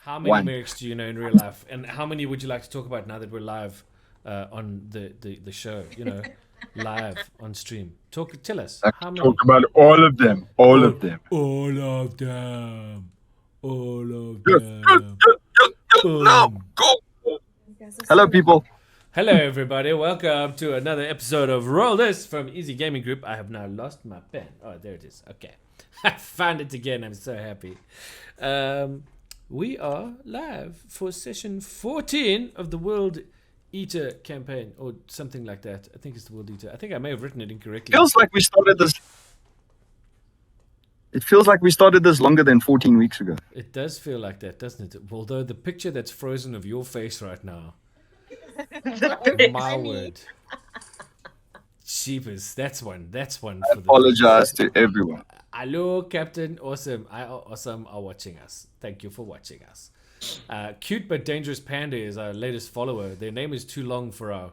How many mercs do you know in real life? And how many would you like to talk about now that we're live on the show? Live on stream. Tell us. How many? Talk about all of them. All of them. All of them. All of Yes, yes, them. yes, yes, yes. Now, Boom. go. Hello, people. Hello, everybody. Welcome to another episode of RollThis from Easy Gaming Group. I have now lost my pen. Oh, there it is. Okay. I found it again. I'm so happy. We are live for session 14 of the WorldEater campaign, or something like that. I think it's the WorldEater. I think I may have written it incorrectly. Feels like we started this. It feels like we started this longer than 14 weeks ago. It does feel like that, doesn't it? Although the picture that's frozen of your face right now. My word. Jeepers, that's one. That's one. I apologize to everyone. Hello, Captain Awesome. Awesome are watching us. Thank you for watching us. Cute but Dangerous Panda is our latest follower. Their name is too long for our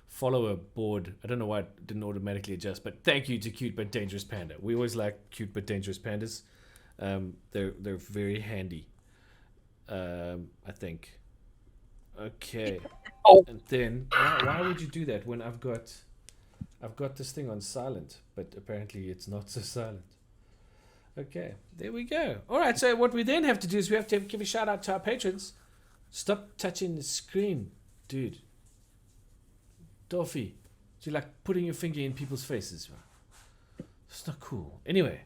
follower board. I don't know why it didn't automatically adjust, but thank you to Cute but Dangerous Panda. We always like Cute but Dangerous Pandas. They're very handy. I think. Okay. And then why would you do that when I've got this thing on silent, but apparently it's not so silent. Okay, there we go. All right, so what we then have to do is we have to give a shout out to our patrons. Stop touching the screen, dude. Dolphy, do you like putting your finger in people's faces? It's not cool. Anyway,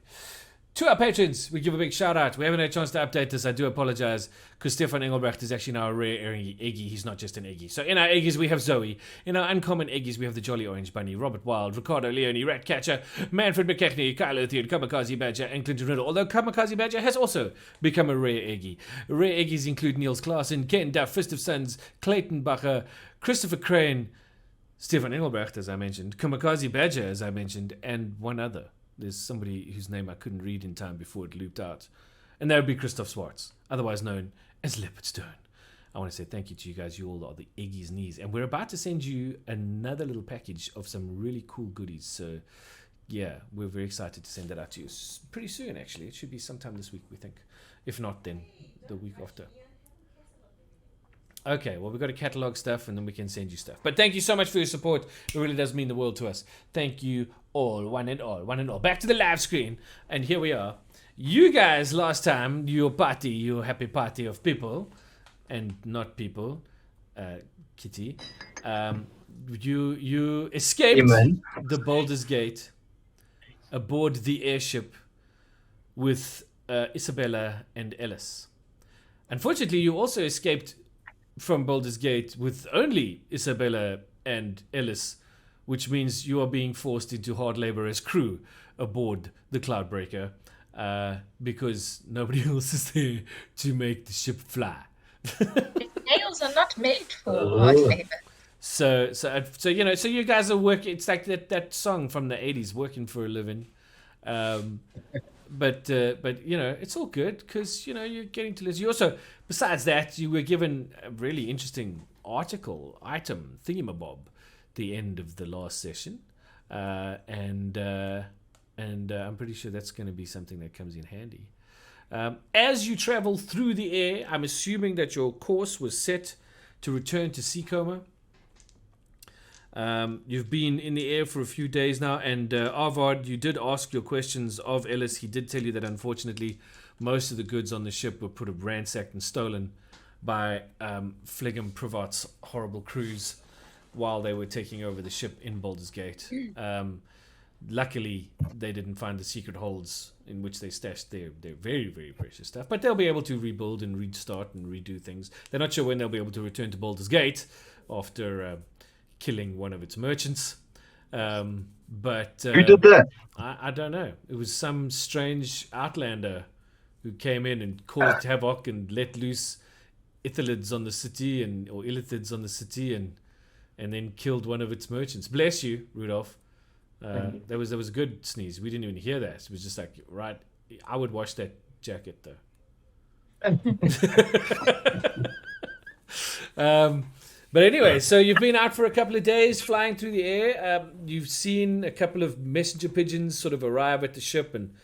to our patrons, we give a big shout out. We haven't had a chance to update this. I do apologize because Stefan Engelbrecht is actually now a rare Eggie. He's not just an Eggie. So in our Eggies, we have Zoe. In our uncommon Eggies, we have the Jolly Orange Bunny, Robert Wild, Ricardo Leone, Ratcatcher, Manfred McKechnie, Kyle Ethian, Kamikaze Badger, and Clinton Riddle. Although Kamikaze Badger has also become a rare Eggie. Rare Eggies include Niels Klaassen, Ken Duff, Fist of Suns, Clayton Bacher, Christopher Crane, Stefan Engelbrecht, as I mentioned, Kamikaze Badger, as I mentioned, and one other. There's somebody whose name I couldn't read in time before it looped out. And that would be Christoph Swartz, otherwise known as Leopard Stone. I want to say thank you to you guys. You all are the Iggy's knees. And we're about to send you another little package of some really cool goodies. So, yeah, we're very excited to send that out to you pretty soon, actually. It should be sometime this week, we think. If not, then the week after. Okay, well, we've got to catalog stuff and then we can send you stuff. But thank you so much for your support. It really does mean the world to us. Thank you all, one and all, one and all. Back to the live screen. And here we are. You guys, last time, your happy party of people, and not people, Kitty, you escaped the Baldur's Gate aboard the airship with Isabella and Ellis. Unfortunately, you also escaped from Baldur's Gate with only Isabella and Ellis, which means you are being forced into hard labor as crew aboard the Cloudbreaker because nobody else is there to make the ship fly. Nails are not made for hard labor. So you guys are working. It's like that song from the 80s, working for a living. But it's all good because you're getting to listen. You also, besides that, you were given a really interesting item thingamabob the end of the last session, and I'm pretty sure that's going to be something that comes in handy. As you travel through the air, I'm assuming that your course was set to return to Seacoma. You've been in the air for a few days now, and Arvard, you did ask your questions of Ellis. He did tell you that unfortunately most of the goods on the ship were put up, ransacked and stolen by Flegum Privat's horrible crews while they were taking over the ship in Baldur's Gate. Luckily, they didn't find the secret holds in which they stashed their very, very precious stuff, but they'll be able to rebuild and restart and redo things. They're not sure when they'll be able to return to Baldur's Gate after killing one of its merchants. But who did that? I don't know. It was some strange outlander who came in and caused havoc and let loose Ithalids on the city or Illithids on the city and then killed one of its merchants. Bless you, Rudolph. There was a good sneeze. We didn't even hear that. It was just like, right. I would wash that jacket though. But anyway, so you've been out for a couple of days flying through the air. You've seen a couple of messenger pigeons sort of arrive at the ship and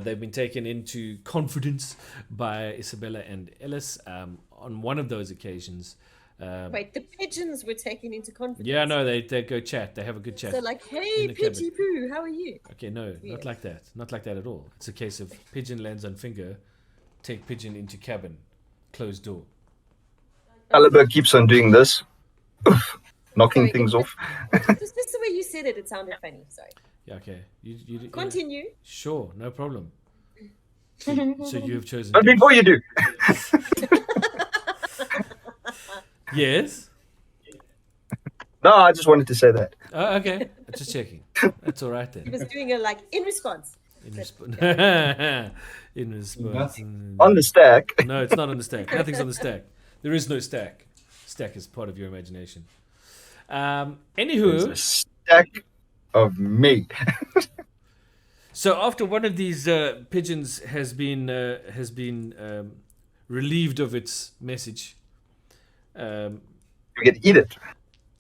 They've been taken into confidence by Isabella and Ellis. On one of those occasions. Wait, the pigeons were taken into confidence. Yeah, no, they go chat. They have a good chat. So like, hey, Pidgey Poo, how are you? Okay, no, Weird. not like that. Not like that at all. It's a case of pigeon lands on finger, take pigeon into cabin, closed door. Caliber keeps on doing this, knocking Sorry, things off. Just the way you said it, it sounded funny. Sorry. Yeah, okay. You Continue. Sure, no problem. So you have chosen. But before you do, Yes. no, I just wanted to say that. Oh, okay. Just checking. That's all right He then. was doing a in response. In response. In response. On the stack, No, it's not on the stack. Nothing's on the stack. There is no stack. Stack is part of your imagination. there's Anywho, a stack of me. so after one of these pigeons has been relieved of its message, You can eat it.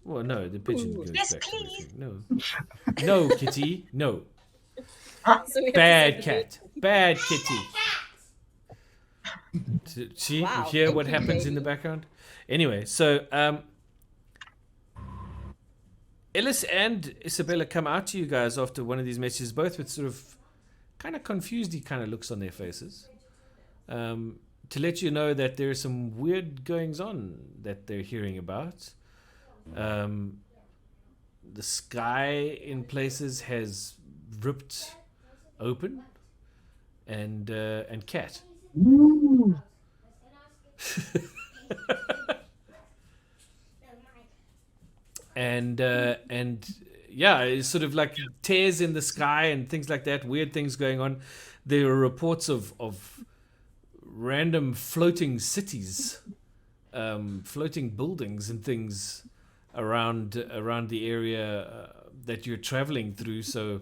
well, no, the pigeon Ooh. goes Yes, back to the please. thing. No, kitty, no. So we have to Bad say the cat, bad kitty. See, Wow, you hear thank what you, happens in the lady. background. Anyway, so Ellis and Isabella come out to you guys after one of these messages, both with sort of kind of confused kind of looks on their faces, to let you know that there are some weird goings on that they're hearing about. The sky in places has ripped open, and cat. and yeah, it's sort of like tears in the sky and things like that, weird things going on. There are reports of random floating cities, floating buildings and things around the area that you're traveling through. So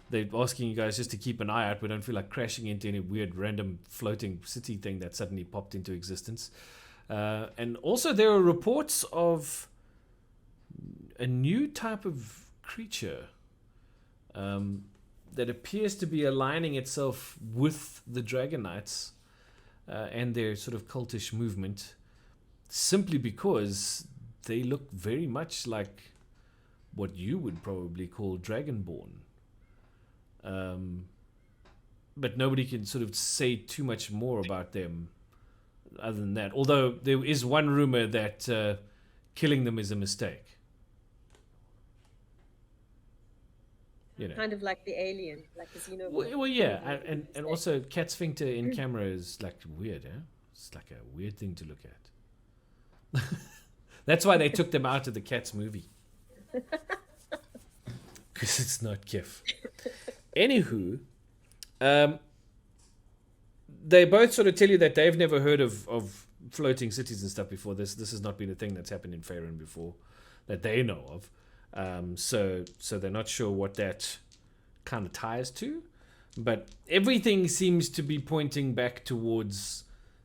they're asking you guys just to keep an eye out. We don't feel like crashing into any weird random floating city thing that suddenly popped into existence. And also there are reports of a new type of creature that appears to be aligning itself with the Dragon Knights and their sort of cultish movement, simply because they look very much like what you would probably call Dragonborn. But nobody can sort of say too much more about them other than that. Although there is one rumor that killing them is a mistake. You know. Kind of like the alien, like the xenomorph. Well, yeah, and also cat sphincter in camera is like weird, eh? It's like a weird thing to look at. That's why they took them out of the Cats movie. Because it's not Kif. Anywho, they both sort of tell you that they've never heard of floating cities and stuff before. This has not been a thing that's happened in Faerun before that they know of. So they're not sure what that kind of ties to, but everything seems to be pointing back towards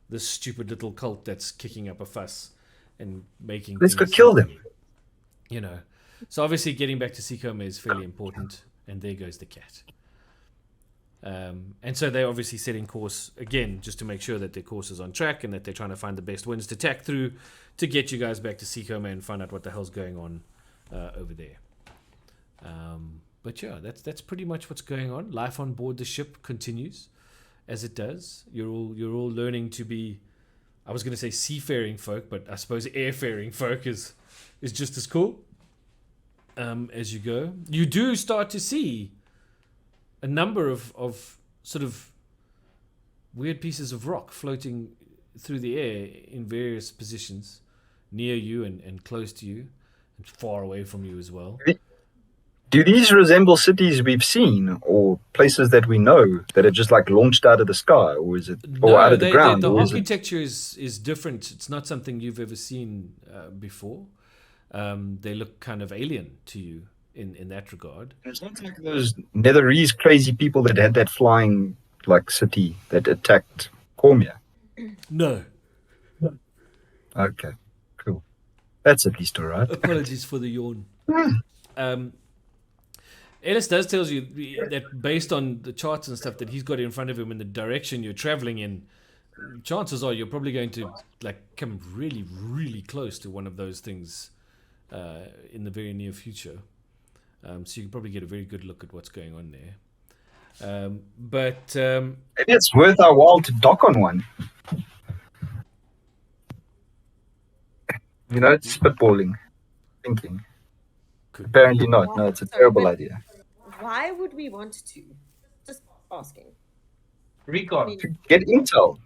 this stupid little cult that's kicking up a fuss and making. Let's go things kill them. You know, so obviously getting back to Seacombe is fairly important, and there goes the cat. And so they're obviously setting course again, just to make sure that their course is on track and that they're trying to find the best winds to tack through to get you guys back to Seacombe and find out what the hell's going on over there. But yeah, that's pretty much what's going on. Life on board the ship continues as it does. You're all learning to be, I was going to say seafaring folk, but I suppose airfaring folk is just as cool. As you go, you do start to see a number of sort of weird pieces of rock floating through the air in various positions near you and close to you and far away from you as well. Do these resemble cities we've seen or places that we know that are just like launched out of the sky, or is it or out of the ground? The or is it... architecture is different. It's not something you've ever seen before. They look kind of alien to you in that regard. It's not like those Netherese crazy people that had that flying like city that attacked Cormia. No. Okay, cool. That's at least all right. Apologies for the yawn. Ellis does tells you that based on the charts and stuff that he's got in front of him and the direction you're traveling in, chances are you're probably going to like come really, really close to one of those things in the very near future. So you can probably get a very good look at what's going on there. Maybe it's worth our while to dock on one. You know, it's spitballing, thinking. Apparently not. No, it's a terrible idea. Why would we want to? Just asking. Recon. To get intel.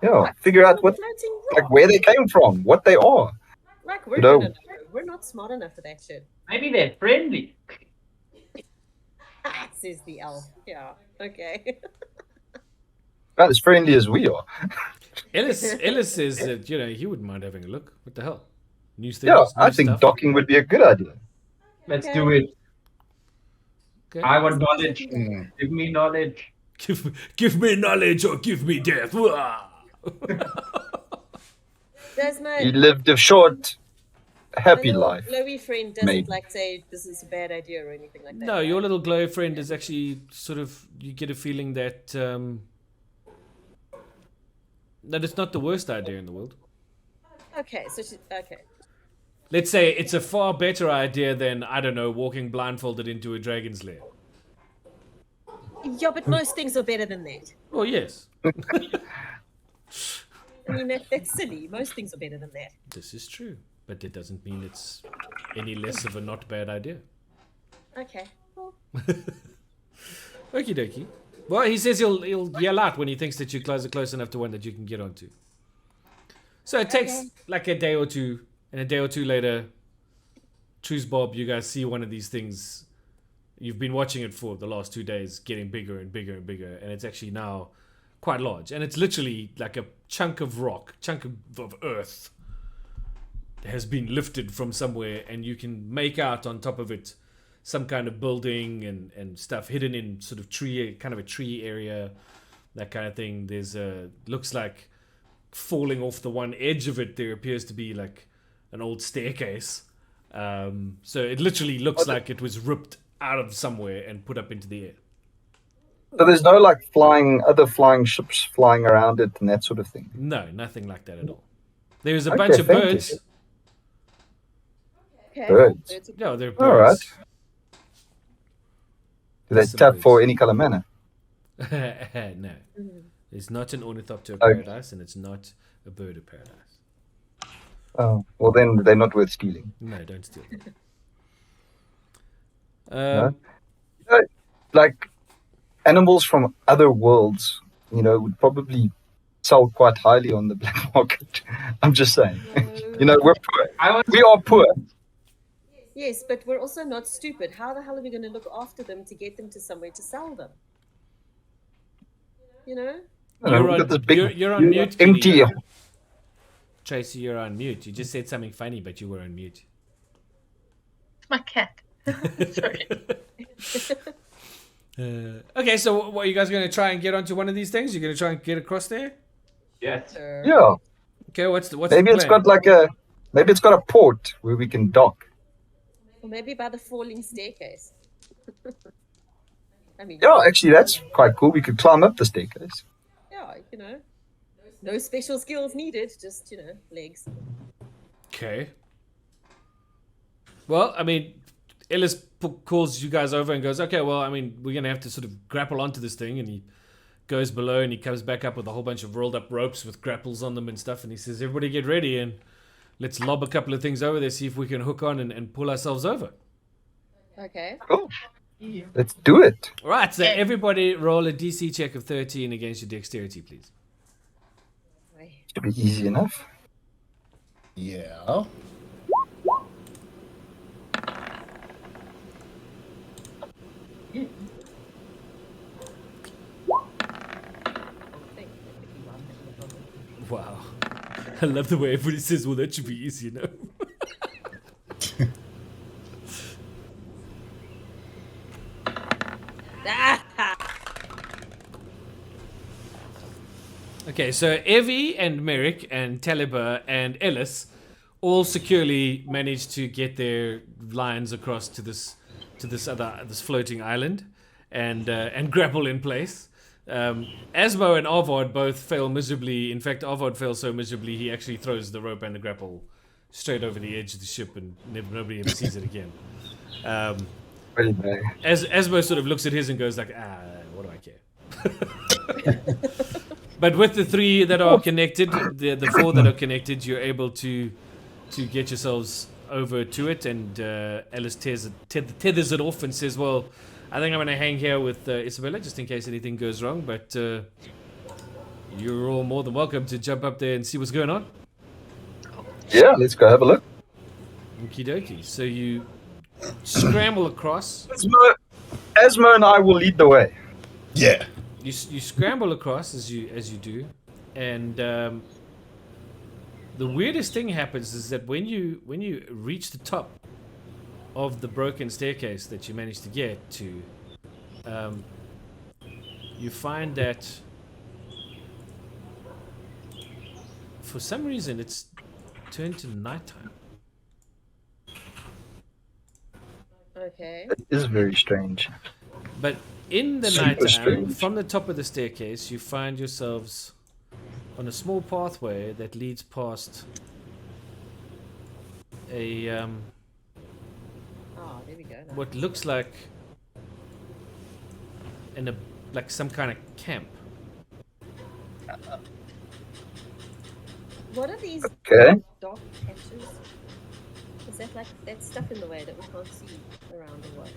Yeah, figure out what, Floating like rock. where they came from, what they are. Like we're You know- gonna know. We're not smart enough for that shit. Maybe they're friendly. Says the elf. Yeah. Okay. Not as friendly as we are. Ellis says that he wouldn't mind having a look. What the hell? New things. Yeah, I new think stuff. docking would be a good idea. Let's Okay. do it. Okay. I want knowledge. Give me knowledge. Give me knowledge or give me death. Wah! Does my He lived a short, happy little life. glowy friend doesn't Maybe. like say this is a bad idea or anything like that? No, right? your little glow friend is actually sort of, you get a feeling that that it's not the worst idea in the world. Okay, so she, okay. Let's say it's a far better idea than, I don't know, walking blindfolded into a dragon's lair. Yeah, but most things are better than that. Oh, yes. I mean, that's silly. Most things are better than that. This is true. But it doesn't mean it's any less of a not bad idea. Okay. Well, Okie dokie. Well, he says he'll yell out when he thinks that you guys are close enough to one that you can get onto. So it takes like a day or two, and a day or two later, choose Bob, you guys see one of these things. You've been watching it for the last 2 days, getting bigger and bigger and bigger, and it's actually now quite large. And it's literally like a chunk of rock, chunk of earth has been lifted from somewhere, and you can make out on top of it some kind of building and stuff hidden in sort of tree, kind of a tree area, that kind of thing. There's looks like falling off the one edge of it, there appears to be like an old staircase. So it literally looks like it was ripped out of somewhere and put up into the air. So there's no like other flying ships flying around it and that sort of thing. No, nothing like that at all. There's a Okay, bunch of thank you. birds. okay. Birds. Birds are- No, they're birds. All right. Do they Some tap for birds. any color manner? No. It's not an ornithopter of Okay. paradise, and it's not a bird of paradise. Oh, well then they're not worth stealing. No, don't steal them. No? Like animals from other worlds, would probably sell quite highly on the black market. I'm just saying. We're poor. We are poor. Yes, but we're also not stupid. How the hell are we going to look after them to get them to somewhere to sell them? You know? You're We've got on- this big, you're on mute, empty. Kitty. Tracy, you're on mute. You just said something funny, but you were on mute. It's my cat. Sorry. Okay, so what, are you guys going to try and get onto one of these things? You're going to try and get across there? Yes. Sure. Yeah. Okay, what's Maybe the it's plan? got maybe it's got a port where we can dock. Or maybe by the falling staircase. I mean, Yeah, actually, that's quite cool. We could climb up the staircase. yeah, no special skills needed, just, legs. Okay. Well, I mean, Ellis calls you guys over and goes, okay, well, I mean, we're going to have to sort of grapple onto this thing. And he goes below and he comes back up with a whole bunch of rolled up ropes with grapples on them and stuff. And he says, everybody get ready and let's lob a couple of things over there, see if we can hook on and pull ourselves over. Okay. Cool. Let's do it. All right, so everybody roll a DC check of 13 against your dexterity, please. Should be easy enough. Yeah. Wow. I love the way everybody says, well, that should be easy, Okay, so Evie and Merrick and Taliba and Ellis all securely managed to get their lines across to this to this floating island and grapple in place. Asmo and Arvod both fail miserably. In fact, Arvod fails so miserably he actually throws the rope and the grapple straight over the edge of the ship, and nobody ever sees it again. Really bad. As Asmo sort of looks at his and goes like, what do I care? But with the 3 that are connected, the 4 that are connected, you're able to get yourselves over to it, and Alice tethers it off and says, well, I think I'm going to hang here with Isabella just in case anything goes wrong, but you're all more than welcome to jump up there and see what's going on. Yeah, let's go have a look. Okie dokie. So you scramble across. Asmo and I will lead the way. Yeah. You scramble across as you do, and the weirdest thing happens is that when you reach the top of the broken staircase that you managed to get to, you find that for some reason it's turned to nighttime. Okay. It is very strange. But in the Super nighttime, strange. from the top of the staircase, you find yourselves on a small pathway that leads past a Oh, there we go. Now. what looks like like some kind of camp. What are these Okay. dark patches? Is that like that stuff in the way that we can't see around or what?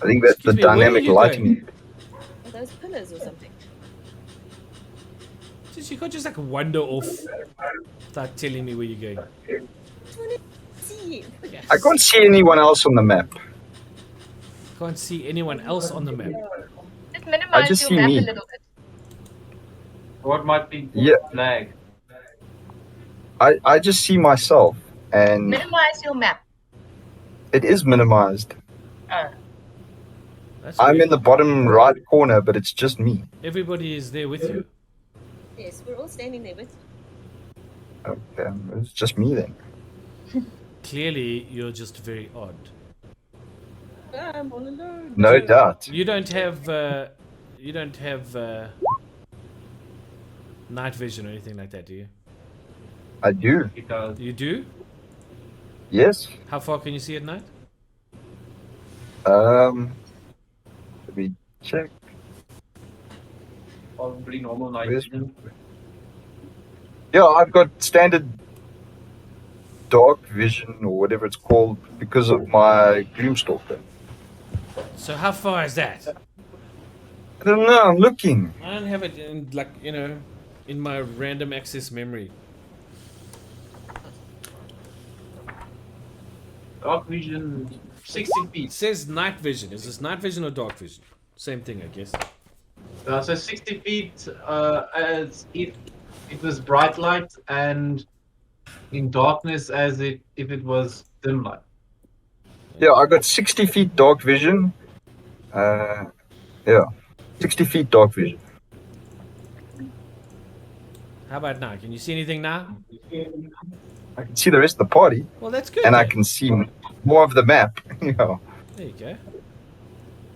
I think that's the Excuse me, where are dynamic you lighting. Are those pillars or something? You can't just like wander off without telling me where you're going. I want to see you. I can't see anyone else on the map. Can't see anyone else on the map. Just minimize just your see map me. a little bit. What might be Yeah. lag? I just see myself, and Minimize your map. it is minimized. That's I'm weird. in the bottom right corner, but it's just me. Everybody is there with you. Yes, we're all standing there with you. Okay, it's just me then. Clearly, you're just very odd. I'm all alone. No doubt. You don't have night vision or anything like that, do you? I do. Because You do? Yes. How far can you see at night? Let me check. probably normal night Where's- vision. Yeah, I've got standard dark vision or whatever it's called because of my Gloomstalker. So how far is that? I don't know. I'm looking. I don't have it in in my random access memory. Dark vision, 60 It feet. says night vision. Is this night vision or dark vision? Same thing, I guess. So 60 feet as if it was bright light, and in darkness as if it was dim light. Yeah, I got 60 feet dark vision. Yeah, 60 feet dark vision. How about now? Can you see anything now? I can see the rest of the party, Well, that's good. and I then. can see more of the map. Yeah. There you go.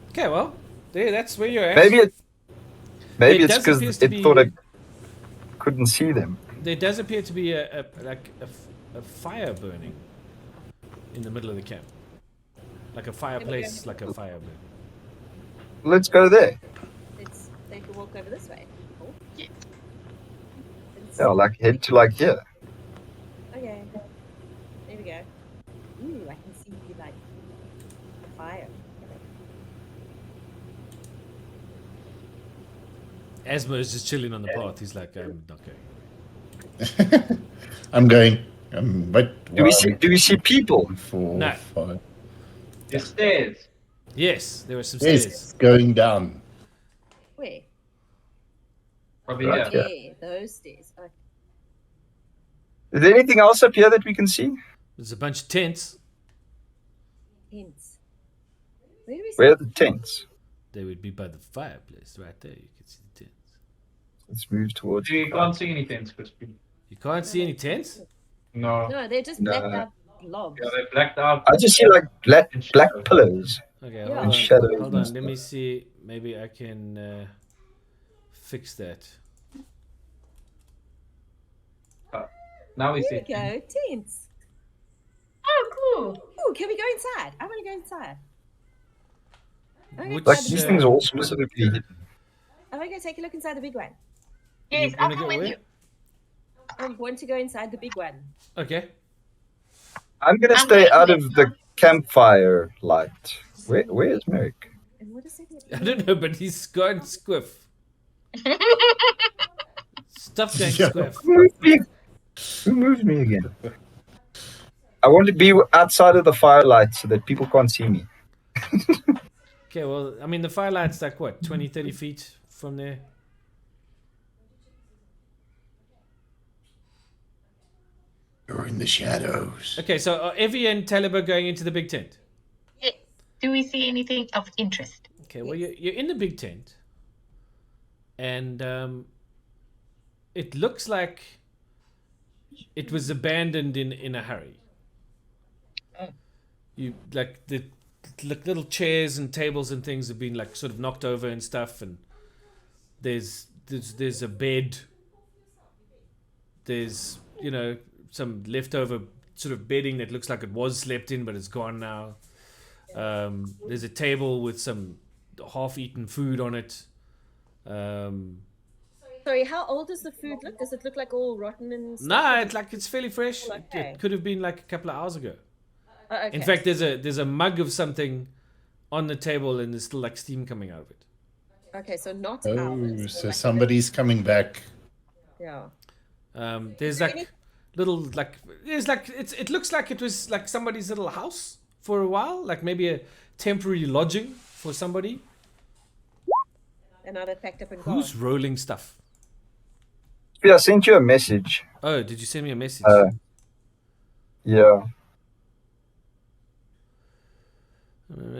Okay, well, there. That's where you're at. Maybe it's There because does appears it to be- thought I couldn't see them. There does appear to be a fire burning in the middle of the camp, like a fireplace, like a fire burning. Let's go there. Let's take a walk over this way. Oh. Yeah. Let's- Yeah, like head to like here. Okay. There we go. Ooh, I can see like the fire. Asmo is just chilling on the path. He's like, I'm not going. I'm going. But Do we see people? 4, No. 5. The stairs. Yes, there were some stairs. Yes, going down. Where? Probably Right. here. Yeah. There, those stairs. Oh, Is there anything else up here that we can see? There's a bunch of tents. tents. Where do we see? Where are the tents? They would be by the fireplace right there. You can see the tents. Let's move towards. You can't see any tents, Crispy. You can't see any tents? No. No, they're just No. blacked out blobs. Yeah, they blacked out. I just see like black pillars. Okay, Yeah. hold And on. shadows Hold and on. Let me stuff. see. Maybe I can fix that. Now we There see. we go. Tents. Oh, cool. Oh, can we go inside? I want to go inside. I'm Which, Like these things are all specifically hidden. I want to go take a look inside the big one. Yes, You I'll wanna come go with where? you. I want to go inside the big one. Okay. I'm gonna I'm stay waiting out there. of the campfire light. Where is Merrick? And what is it? I don't know, but he's going squiff. Stuff going Yeah. squiff. Who moved me? Who moved me again? I want to be outside of the firelight so that people can't see me. Okay, well, I mean, the firelight's like what, 20, 30 feet from there? You're in the shadows. Okay, so are Evie and Taliban going into the big tent? Yes. Do we see anything of interest? Okay, well, you're in the big tent, and it looks like it was abandoned in a hurry. Oh. You like the little chairs and tables and things have been like sort of knocked over and stuff, and there's a bed. There's some leftover sort of bedding that looks like it was slept in, but it's gone now. There's a table with some half-eaten food on it. Sorry, how old does the food look? Does it look like all rotten and stuff? Nah, it's fairly fresh. Okay. It could have been like a couple of hours ago. Oh, okay. In fact, there's a mug of something on the table, and there's still like steam coming out of it. Okay, so not Oh, ours. so like somebody's coming back. Yeah. There's there like any- little like there's like it looks like it was like somebody's little house for a while, like maybe a temporary lodging for somebody. And now they're packed up and gone. Who's rolling stuff? Yeah, I sent you a message. Oh, did you send me a message? Yeah.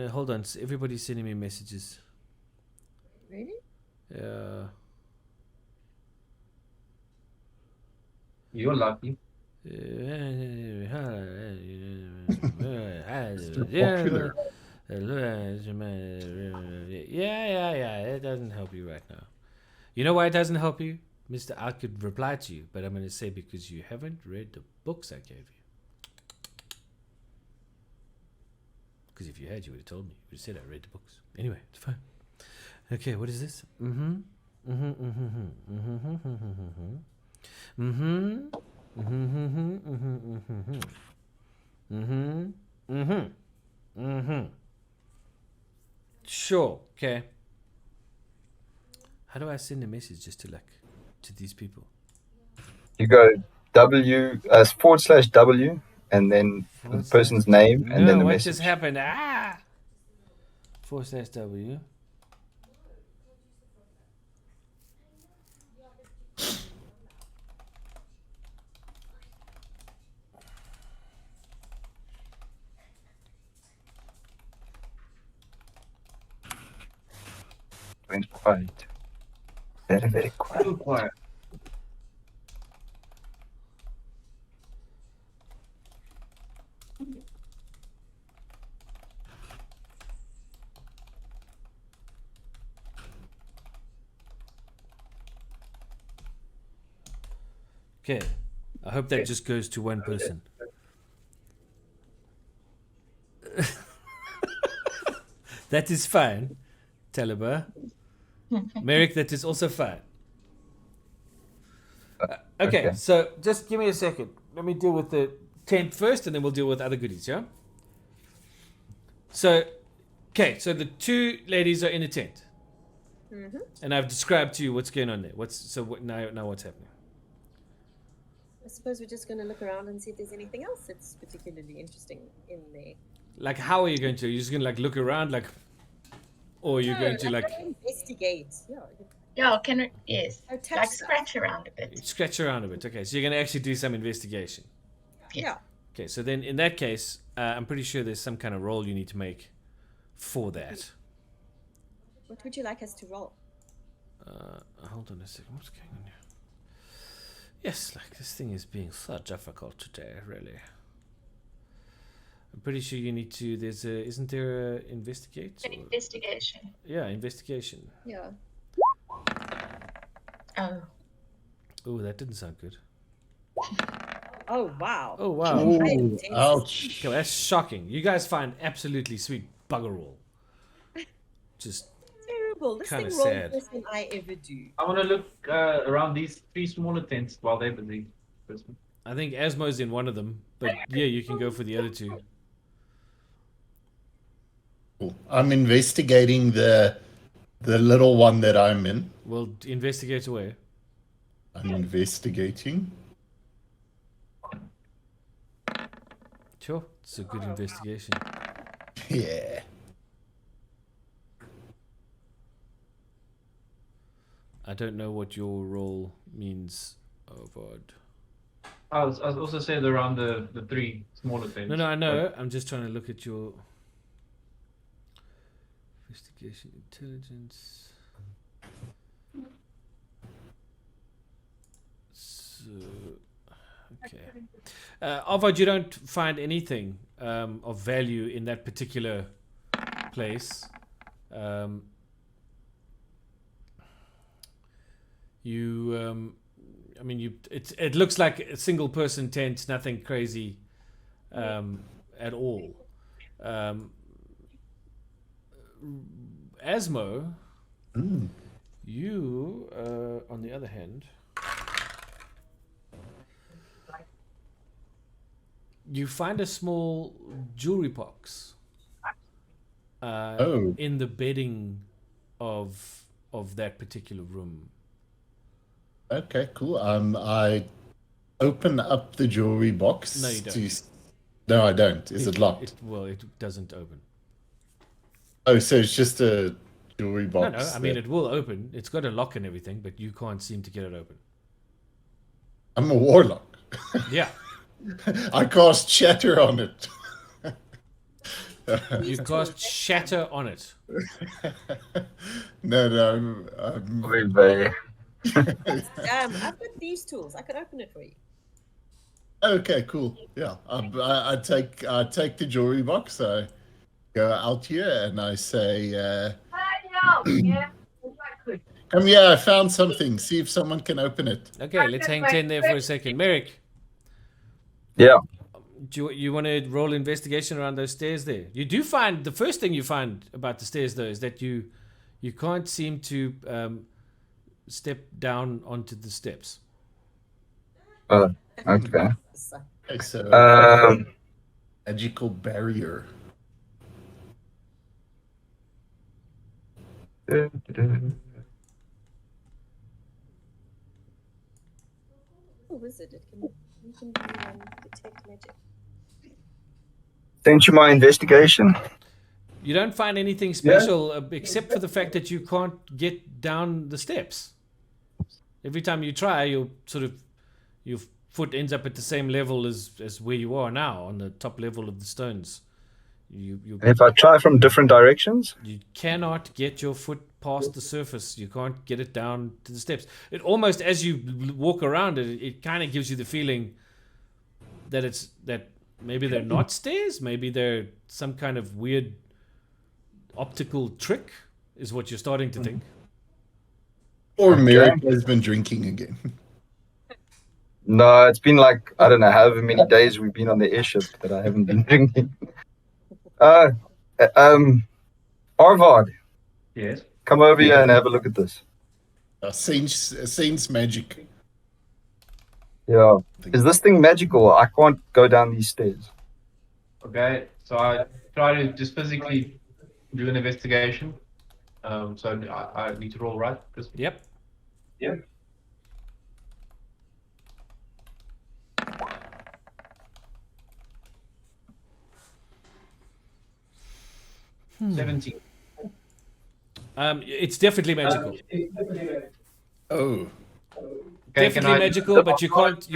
Hold on, everybody's sending me messages. Really? Yeah. You're lucky. Popular. Yeah. It doesn't help you right now. You know why it doesn't help you, Mister? I could reply to you, but I'm going to say because you haven't read the books I gave you. Because if you had, you would have told me. You would have said I read the books. Anyway, it's fine. Okay, what is this? Sure. Okay. How do I send a message just to these people? You go /W and then the person's name and then the what message. just happened? /W. Went quiet. Very, very quiet. Too quiet. Okay. I hope that just goes to one person. That is fine, Taliban. Merrick, that is also fine. Okay, so just give me a second. Let me deal with the tent first, and then we'll deal with other goodies, yeah? So, okay, so the two ladies are in the tent. Mm-hmm. And I've described to you what's going on there. Now what's happening? I suppose we're just going to look around and see if there's anything else that's particularly interesting in there. Like, how are you going to? You're just going to, like, look around, like... Or you're going to, like... Investigate. Yeah. Yeah, can we? Yes. Oh, touch Like stuff. scratch around a bit. Scratch around a bit. Okay, so you're going to actually do some investigation. Yeah. Okay, so then in that case, I'm pretty sure there's some kind of roll you need to make for that. What would you like us to roll? Hold on a second. What's going on here? Yes, like this thing is being so difficult today, really. I'm pretty sure you need to. There's a. Isn't there a investigate? An investigation. Yeah, investigation. Yeah. Oh. Oh, that didn't sound good. Oh wow. Oh wow. Ooh, intense. ouch. Okay, that's shocking. You guys find absolutely sweet bugger all. Just Terrible. This Kinda thing rolled sad. worse than I ever do. I want to look around these 3 smaller tents while they're busy. I think Asmo's in one of them, but yeah, you can go for the other two. Cool. I'm investigating the little one that I'm in. Well, investigate away. I'm investigating. Sure, it's a good investigation. Yeah. I don't know what your role means, Vod. I was also said around the 3 smaller tents. No, I know. I'm just trying to look at your investigation intelligence. So, okay. Alvard, you don't find anything of value in that particular place. I mean, it looks like a single person tent, nothing crazy at all. Asmo, you, on the other hand, you find a small jewelry box in the bedding of that particular room. Okay, cool. I open up the jewelry box. No, you don't. No, I don't. Is it locked? It doesn't open. Oh, so it's just a jewelry box. No, I mean, it will open. It's got a lock and everything, but you can't seem to get it open. I'm a warlock. Yeah. I cast shatter on it. You cast shatter on it. No, Very. Damn, I've got these tools. I could open it for you. okay, cool. Yeah, I take the jewelry box. I go out here and I say, "Come here, I found something. See if someone can open it." Okay, let's hang 10 there for a second. Merrick, Yeah. do you want to roll investigation around those stairs there? You do find, the first thing you find about the stairs though is that you can't seem to step down onto the steps. Okay. Okay, so magical barrier. Oh, wizard, you can detect magic. Sent you my investigation. You don't find anything special except for the fact that you can't get down the steps. Every time you try, your foot ends up at the same level as where you are now, on the top level of the stones. And if I try from different directions, you cannot get your foot past the surface. You can't get it down to the steps. It almost, as you walk around it kind of gives you the feeling that maybe they're not stairs, maybe they're some kind of weird optical trick, is what you're starting to think. Or Merrick has been drinking again. no, it's been like, I don't know, however many days we've been on the airship that I haven't been drinking. Arvad, Yes. come over here and have a look at this. Saint's magic. Yeah. Is this thing magical? I can't go down these stairs. Okay, so I try to just physically do an investigation. So I need to roll, right? Yep. Yep. 17. It's definitely magical. Oh. Okay, Definitely magical, but you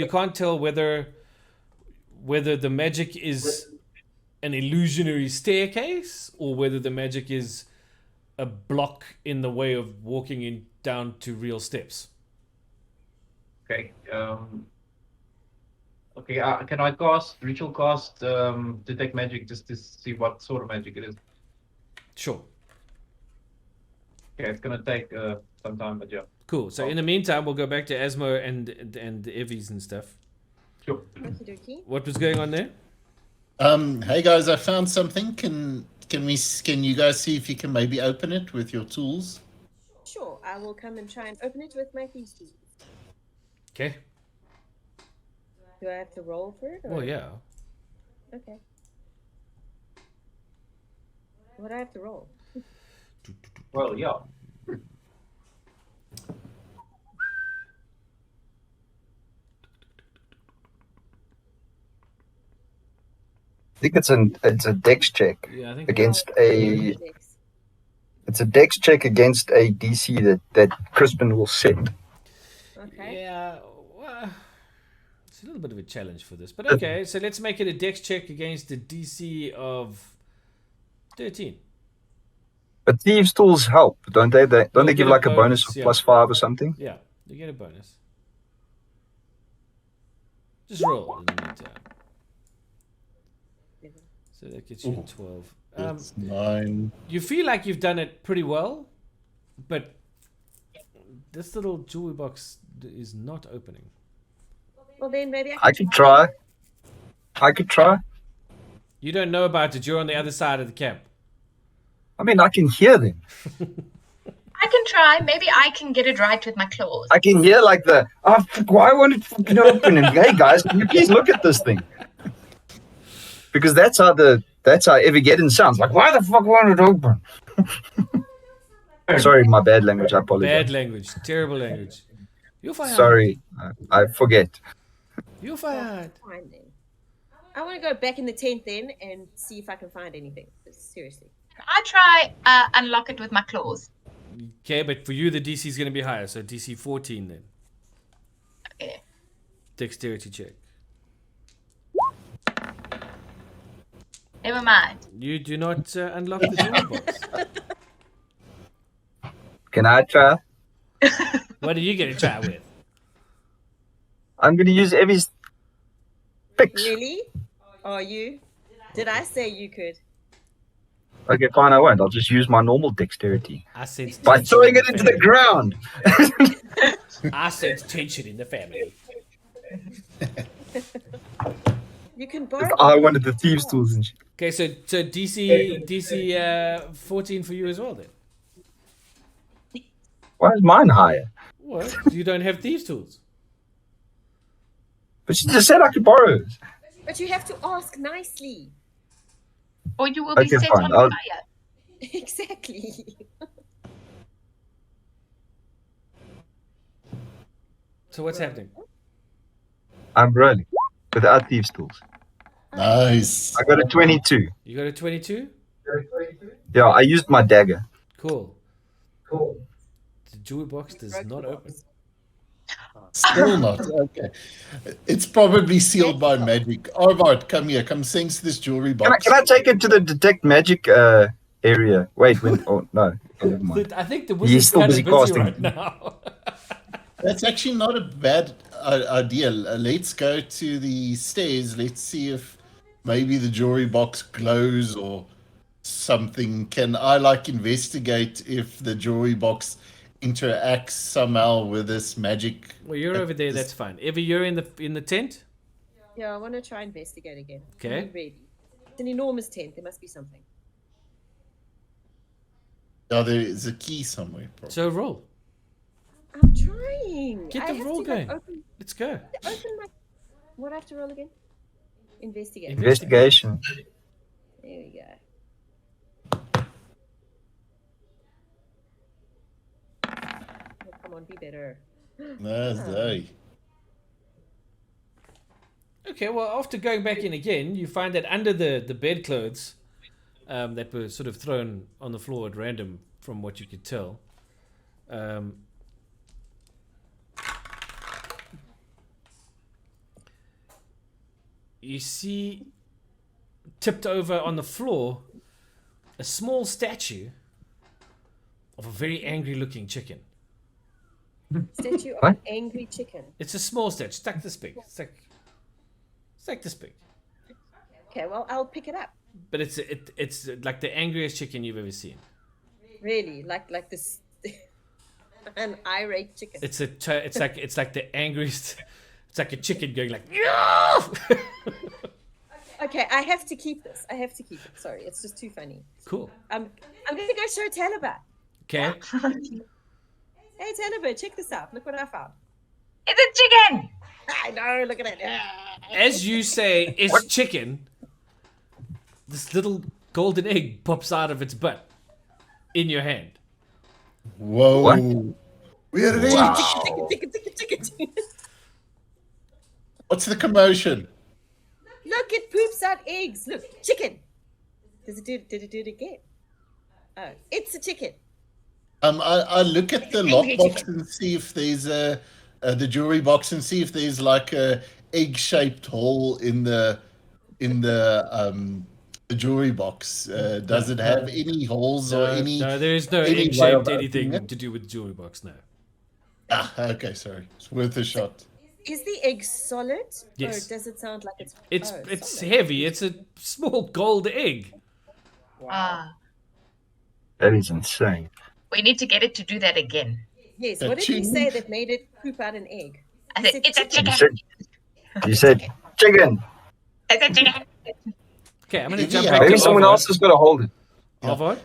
can't tell whether the magic is an illusionary staircase or whether the magic is a block in the way of walking in down to real steps. Okay. Okay, can I ritual cast detect magic just to see what sort of magic it is? Sure. Okay, it's gonna take some time, but yeah. Cool. So in the meantime, we'll go back to Asmo and Evie's and stuff. Sure. Okie dokie. What was going on there? Hey guys, I found something. Can you guys see if you can maybe open it with your tools? Sure, I will come and try and open it with my thieves' tools. Okay. Do I have to roll for it? Or? Well, yeah. Okay. What do I have to roll? Well, yeah. I think it's a dex check Yeah, I think. against Oh, a. dex. It's a dex check against a DC that Crispin will set. Okay. Yeah. Well, it's a little bit of a challenge for this, but okay. So let's make it a dex check against the DC of 13. But thieves' tools help, don't they? Don't You'll they give get a like a bonus of bonus, yeah. +5 or something? Yeah, you get a bonus. Just roll in the meantime. So that gets you 12. It's 9. You feel like you've done it pretty well, but this little jewelry box is not opening. Well, then maybe I could try. You don't know about it. You're on the other side of the camp. I mean, I can hear them. I can try. Maybe I can get it right with my claws. I can hear like the, oh, why won't it fucking open? And hey guys, can you please look at this thing? Because that's how Evergeddon sounds. Like, why the fuck won't it open? Sorry, my bad language. I apologize. Bad language. Terrible language. You're fired. Sorry, I forget. You're fired. Fine then. I want to go back in the tent then and see if I can find anything. Seriously. I try unlock it with my claws. Okay, but for you, the DC is going to be higher. So DC 14 then. Okay. Dexterity check. Never mind. You do not unlock the jewelry box. Can I try? What are you going to try with? I'm going to use Evie's picks. Really? Are you? Did I say you could? Okay, fine, I won't. I'll just use my normal dexterity. I sense By tension throwing in it into the family. ground. I sense tension in the family. You can borrow. I wanted the thieves' tools and shit. Okay, so DC 14 for you as well then. Why is mine higher? What? You don't have thieves tools. But she just said I could borrow it. But you have to ask nicely. Or you will be Okay, set fine. on I'll- fire. Exactly. So what's happening? I'm rolling without thieves' tools. Nice. I got a 22. You got a 22? Yeah, I used my dagger. Cool. The jewelry box does not open. Still not. Okay. It's probably sealed by magic. Arvard, come here. Come sense this jewelry box. Can I take it to the detect magic area? Wait, when? Oh, no. Oh, never mind. I think the He's wizard's still kind of busy busy casting. right now. That's actually not a bad idea. Let's go to the stairs. Let's see if maybe the jewelry box glows or something. Can I investigate if the jewelry box interacts somehow with this magic? Well, you're over there. That's fine. Evie, you're in the tent. Yeah, I want to try and investigate again. Okay. I'm ready. It's an enormous tent. There must be something. Oh, there is a key somewhere. Probably. So roll. I'm trying. Get I the have roll to, like, going. open Let's go. my. What do I have to roll again? Investigate. Investigation. There we go. Oh, come on, be better. No, they. Okay, well, after going back in again, you find that under the bedclothes that were sort of thrown on the floor at random, from what you could tell, you see tipped over on the floor a small statue of a very angry looking chicken. Statue of What? an angry chicken. It's a small statue. Stuck this big. It's like It's like this big. Okay, well, I'll pick it up. But it's like the angriest chicken you've ever seen. Really, like this, an irate chicken. It's like the angriest. It's like a chicken going like. "Yeah!" Okay, I have to keep this. Sorry, it's just too funny. Cool. I'm gonna go show Talibah. Okay. Hey Talibah, check this out. Look what I found. It's a chicken! I know. Look at it. As you say, it's chicken. This little golden egg pops out of its butt in your hand. Whoa. What? We had an egg. Wow. Chicken. What's the commotion? Look, it poops out eggs. Look, chicken. Did it do it again? Oh, it's a chicken. I look at the lockbox and see if there's the jewelry box and see if there's like a egg-shaped hole in the jewelry box. Does it have any holes or any? No, there is no any way egg-shaped of anything opening it? to do with jewelry box. No. Ah, okay, sorry. It's worth a shot. Is the egg solid? Yes. Or does it sound like it's? It's solid. heavy. It's a small gold egg. Ah, That is insane. we need to get it to do that again. Yes. A What did you chicken? say that made it poop out an egg? I said, it's a You chicken! said, you said chicken. It's a chicken! Okay, I'm gonna Maybe jump I- back Maybe to someone Alvaro. else has got to hold it. Alvaro,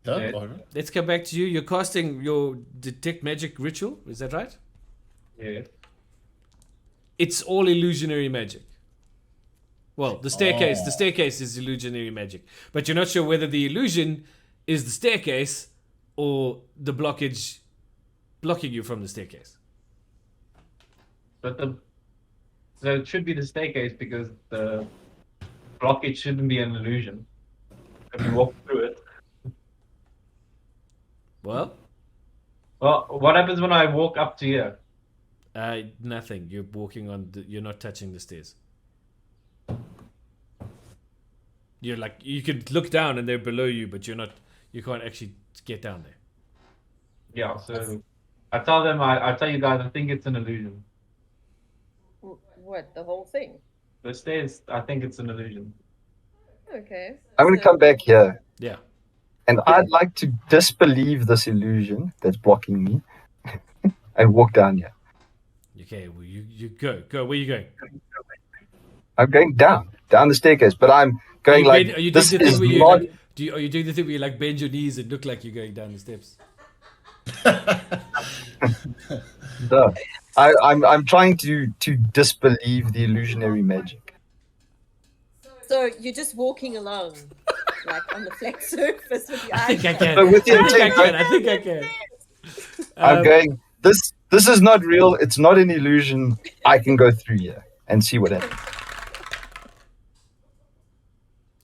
Yeah, Yeah. all right. let's go back to you. You're casting your detect magic ritual. Is that right? Yeah. It's all illusionary magic. Well, the staircase. Oh. The staircase is illusionary magic, but you're not sure whether the illusion is the staircase or the blockage blocking you from the staircase. But so it should be the staircase because the blockage shouldn't be an illusion. If you walk through it. Well, Well, what happens when I walk up to here? nothing. You're walking on. You're not touching the stairs. You're like you could look down and they're below you, but you're not. You can't actually get down there. Yeah, so I tell them, I tell you guys, I think it's an illusion. What? The whole thing? The stairs, I think it's an illusion. Okay. I'm going to come back here, Yeah. and I'd like to disbelieve this illusion that's blocking me, and walk down here. Okay. Well, you go. Go. Where are you going? I'm going down the staircase, but I'm going like Are you doing this the thing is where you not. like, are you doing the thing where you like bend your knees and look like you're going down the steps? No. I'm trying to disbelieve the illusionary magic. So you're just walking along, like on the flat surface with your I eyes. think I can. But with the I think I intent, can. I think I can. I'm going. This is not real. It's not an illusion. I can go through here and see what happens.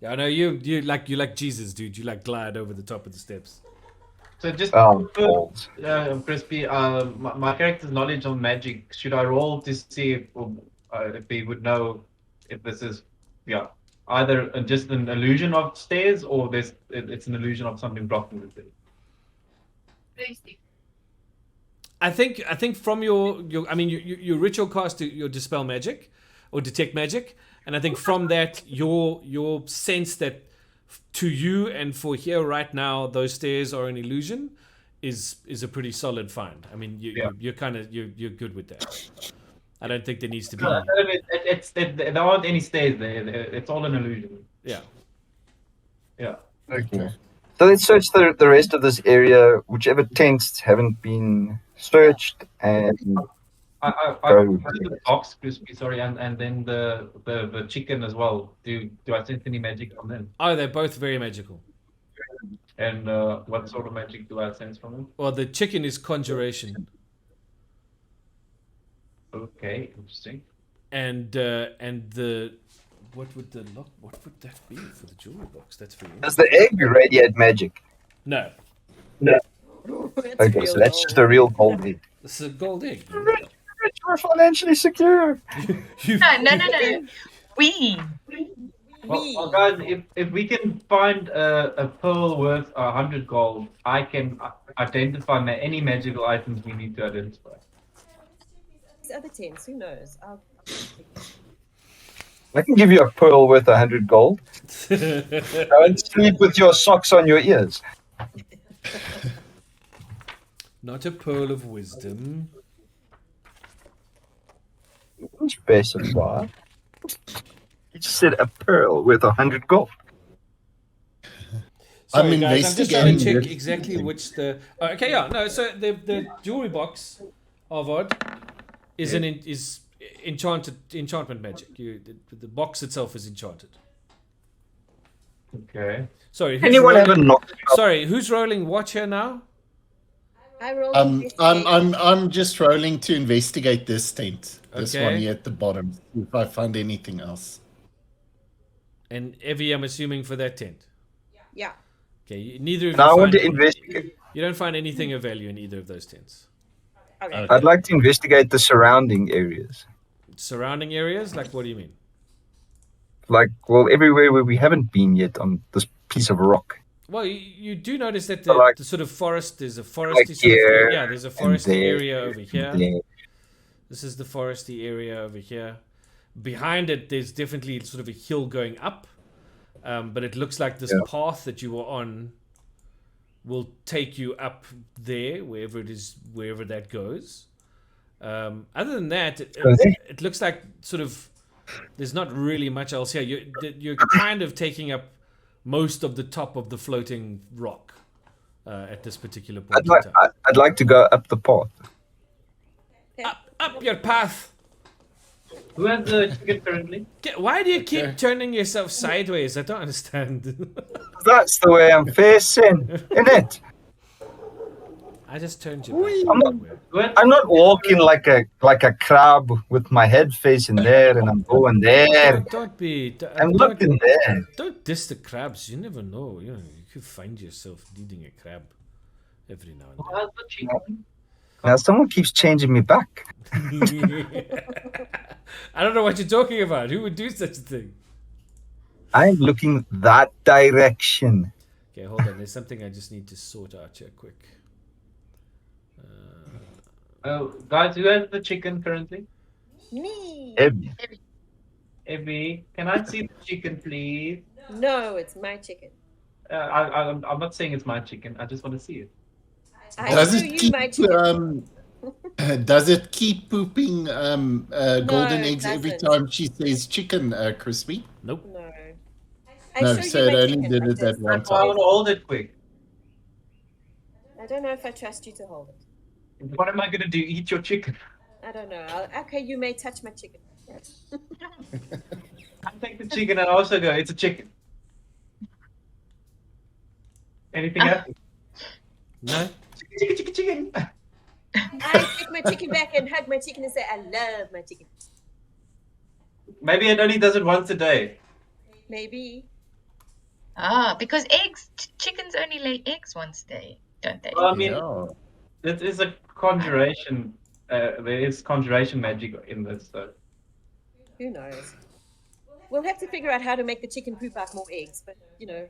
Yeah, I know you like Jesus, dude. You like glide over the top of the steps. So just Balls. Crispy, my character's knowledge on magic, should I roll to see if he would know if this is, either just an illusion of stairs or it's an illusion of something blocking the stairs? I think from your your ritual cast your dispel magic or detect magic, and I think from that your sense that to you and for here right now those stairs are an illusion is a pretty solid find. I mean you're good with that. I don't think there needs to be. There aren't any stairs there. It's all an illusion. Yeah. Yeah. Okay. So let's search the rest of this area, whichever tents haven't been searched, and I Go. the box, Crispy, sorry, and then the chicken as well. Do I sense any magic on them? Oh, they're both very magical. And what sort of magic do I sense from them? Well, the chicken is conjuration, Okay, interesting. and the what would that be for the jewelry box? That's for you. does the egg radiate magic? No, Okay, so that's just a real gold egg. this is a gold egg. We're financially secure. No. We. Well, guys, if we can find a pearl worth 100 gold, I can identify any magical items we need to identify. These other tents, who knows? I can give you a pearl worth 100 gold. Go and sleep with your socks on your ears. Not a pearl of wisdom. Specify. You just said a pearl worth 100 gold. Sorry, I'm guys, I'm just trying to investigating check this. exactly which the. Oh, okay, yeah, no. So the jewelry box of Odd is is enchantment magic. The box itself is enchanted. Okay. Sorry, who's Anyone rolling, ever knocked Sorry, who's rolling watch here now? I rolled I'm just rolling to investigate this tent. This Okay. one here at the bottom. See if I find anything else. And Evie, I'm assuming for that tent. Yeah. Okay, neither of you Now I want find to investigate. You don't find anything of value in either of those tents. Okay. I'd like to investigate the surrounding areas. Surrounding areas, like what do you mean? Like, well, everywhere where we haven't been yet on this piece of rock. Well, you do notice that But like- the sort of forest, there's a foresty Like sort of here yeah, there's a and foresty there area over and here. there. This is the foresty area over here. Behind it, there's definitely sort of a hill going up, but it looks like this path that you were on will take you up there, wherever it is, wherever that goes. Other than that, it looks like sort of there's not really much else here. You're kind of taking up most of the top of the floating rock at this particular point in time. I'd like to go up the path. Up your path. Who has the chicken currently? Why do you keep turning yourself sideways? I don't understand. That's the way I'm facing, innit? I just turned you back. I'm not walking like a crab with my head facing there and I'm going there. Don't be. I'm looking there. Don't diss the crabs. You never know. You could find yourself needing a crab every now Who and has the chicken? Now someone keeps changing me back. then. I don't know what you're talking about. Who would do such a thing? I'm looking that direction. Okay, hold on. There's something I just need to sort out here quick. Oh, guys, who has the chicken currently? Me. Evie, can I see the chicken, please? No, it's my chicken. I'm not saying it's my chicken. I just want to see it. I Does show it you keep my chicken. does it keep pooping golden it eggs every doesn't. time she says chicken, Crispy? Nope. No. No, show so you it my only chicken did like it that this. one I time. want to hold it quick. I don't know if I trust you to hold it. What am I going to do? Eat your chicken? I don't know. Okay, you may touch my chicken. I take the chicken and also go, it's a chicken. Anything else? No? Chicken. I take my chicken back and hug my chicken and say, I love my chicken. Maybe it only does it once a day. Maybe. Because chickens only lay eggs once a day, don't they? Well, I mean, Yeah. this is a conjuration. There is conjuration magic in this, so. Who knows? We'll have to figure out how to make the chicken poop out more eggs. But,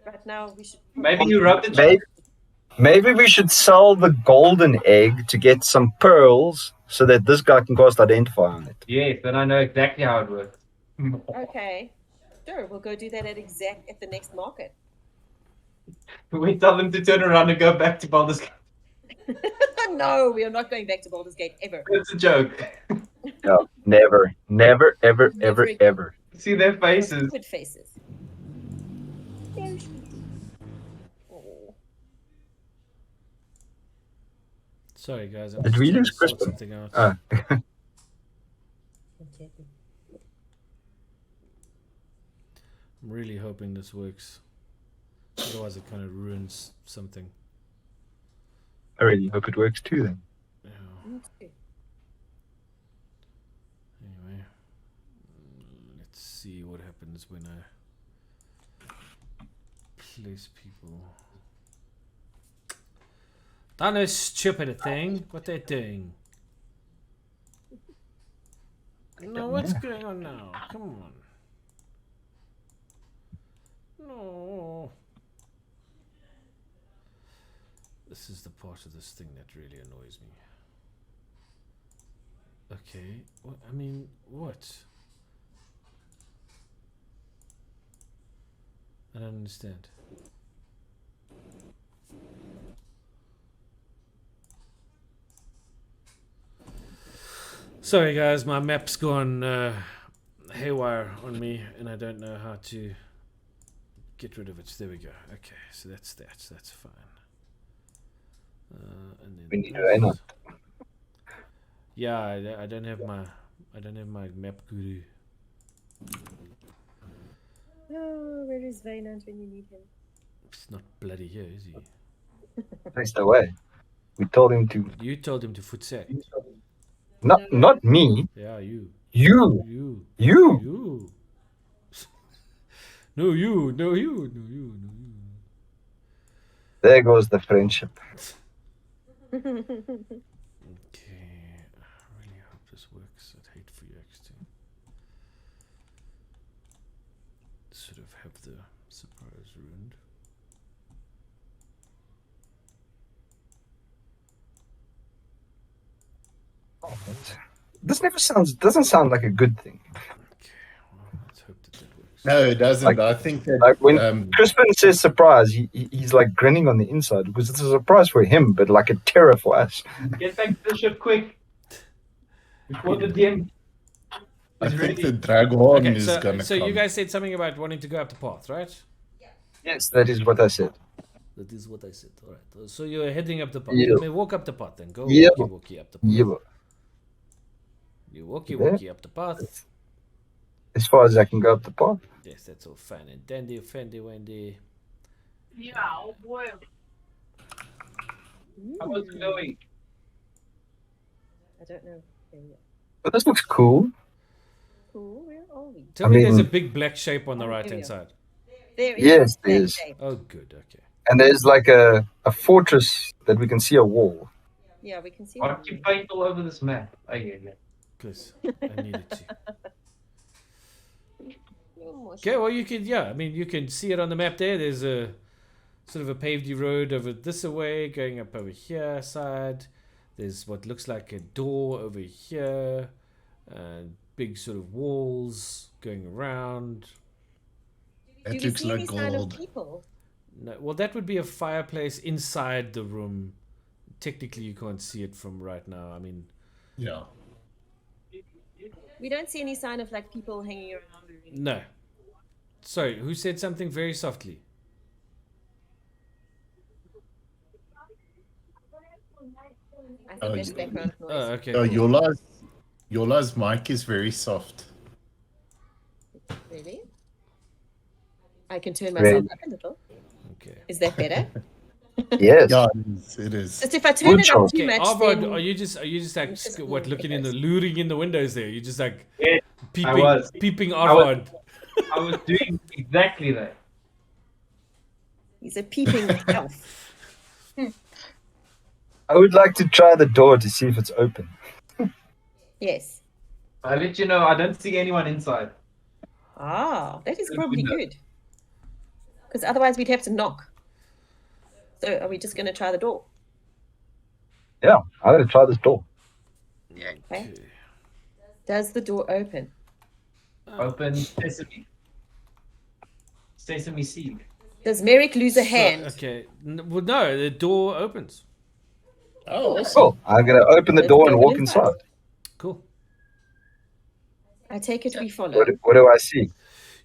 right now we should... Maybe you rub the chicken. Maybe we should sell the golden egg to get some pearls so that this guy can cast Identify on it. Yes, then I know exactly how it works. Okay. Sure, we'll go do that at the next market. We tell them to turn around and go back to Baldur's Gate. No, we are not going back to Baldur's Gate ever. It's a joke. No, never, ever, Never again. ever. See their faces. Good faces. Very sweet. Oh. Sorry, guys. I'm Did just we trying lose to sort Crispin? something out. I'm really hoping this works. Otherwise, it kind of ruins something. I really hope it works too then. Yeah. Okay. Anyway, let's see what happens when I place people. Done a stupid thing. What they doing? No, what's going on now? Come on. No. This is the part of this thing that really annoys me. Okay. What? I mean, what? I don't understand. Sorry guys, my map's gone haywire on me and I don't know how to get rid of it. There we go. Okay, so that's fine. And then We need to this. end. Yeah, I don't have my map guru. Oh, where is Vaynant when you need him? He's not bloody here, is he? Placed away. We told him to. You told him to foot sack. Not me. Yeah, you. You. You. You. You. No, you. No, you. No, you. No, you. There goes the friendship. Okay. I really hope this works. I'd hate for you to sort of have the surprise ruined. This doesn't sound like a good thing. Okay, well, let's hope that works. No, it doesn't. Like- I think that Like when Crispin says surprise, he's like grinning on the inside because it's a surprise for him, but like a terror for us. Get back to the ship quick. Before the DM I is think ready. the dragon Okay, is gonna so come. you guys said something about wanting to go up the path, right? Yes, that is what I said. That is what I said. All right. So you're heading up the path. Yeah. Let me walk up the path then. Go Yeah. walkie up the path. Yeah, You walkie up the path. as far as I can go up the path. Yes, that's all fine and dandy, fandy, wendy. Yeah, oh boy. How was it going? I don't know. There we go. But this looks cool. Cool, where are we? Tell me there's a mean- big black shape on the Oh, right here we hand are. side. There is Yes, that there is. shape. Oh, good. Okay. And there's like a fortress that we can see a wall. Yeah, we can see I that. keep paint all over this map. Oh, yeah. Because I needed to. Oh, Okay, well, you can, I mean, you can see it on the map there. There's a sort of a paved road over this away, going up over here side. There's what looks like a door over here, and big sort of walls going around. That Do we looks see any like sign of gold. people? No, well, that would be a fireplace inside the room. Technically, you can't see it from right now. I mean, Yeah. We don't see any sign of like people hanging around. Or anything. no. Sorry, who said something very softly? I think Oh, that's you- background noise. Oh, okay. Oh, cool. Yola's mic is very soft. Really? I can turn myself Really? up a little. Okay. Is that better? Yes. Yeah, it is. Just if I turn it up Good too Okay, much, Arvod, then... are you just like It's just what cool. looking in the luring in the windows there? You just like Yeah, peeping was. peeping I was. Arvod. I was doing exactly that. He's a peeping elf. I would like to try the door to see if it's open. Yes. I'll let you know, I don't see anyone inside. Ah, that is Good probably window. good. Because otherwise we'd have to knock. So are we just going to try the door? Yeah, I'm gonna try this door. Okay. Does the door open? Open sesame. Sesame seed. Does Merrick lose a So, hand? okay. Well, no, the door opens. Oh, awesome. Cool. I'm gonna open the Let's door go and walk inside. inside. Cool. I take it we follow. What do I see?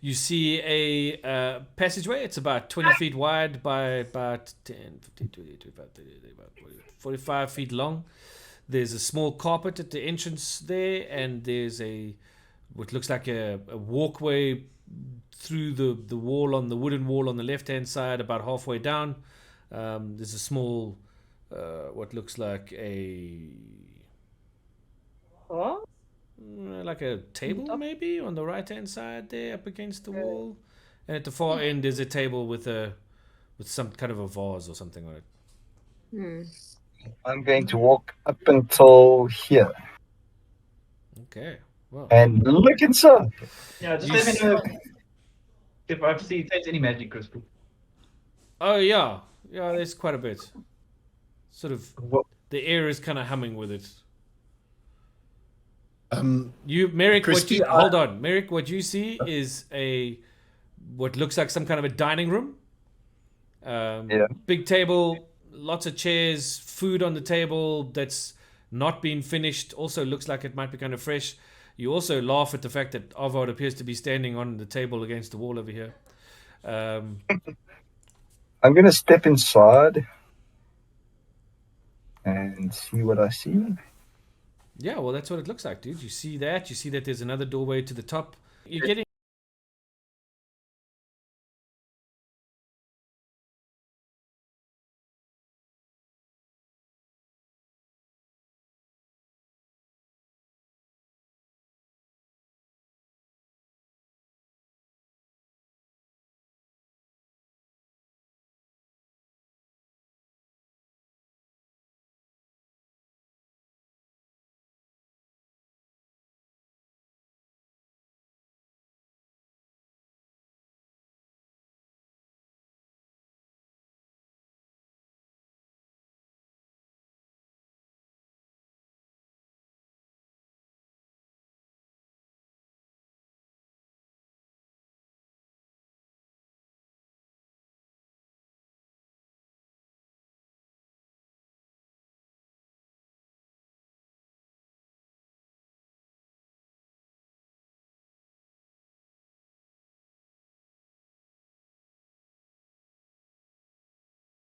You see a passageway. It's about 20 feet wide by about 10, 15, 20, 25, 30, about 45 feet long. There's a small carpet at the entrance there, and there's what looks like a walkway through the wall on the wooden wall on the left-hand side, about halfway down. There's a small, what looks like Oh, like a table maybe on the right-hand side there, up against the wall. And at the far end, there's a table with some kind of a vase or something on it. I'm going to walk up until here Okay. Well, and look inside. Yeah, just You let me s- know if I've seen any magic crystal. oh yeah, there's quite a bit. Sort of, What? the air is kind of humming with it. Um, Merrick, Crispy, hold on, Merrick. What you see is a what looks like some kind of a dining room. Yeah. Big table, lots of chairs, food on the table that's not been finished. Also looks like it might be kind of fresh. You also laugh at the fact that Avod appears to be standing on the table against the wall over here. I'm gonna step inside and see what I see. Yeah, well, that's what it looks like, dude. You see that? You see that there's another doorway to the top. You're getting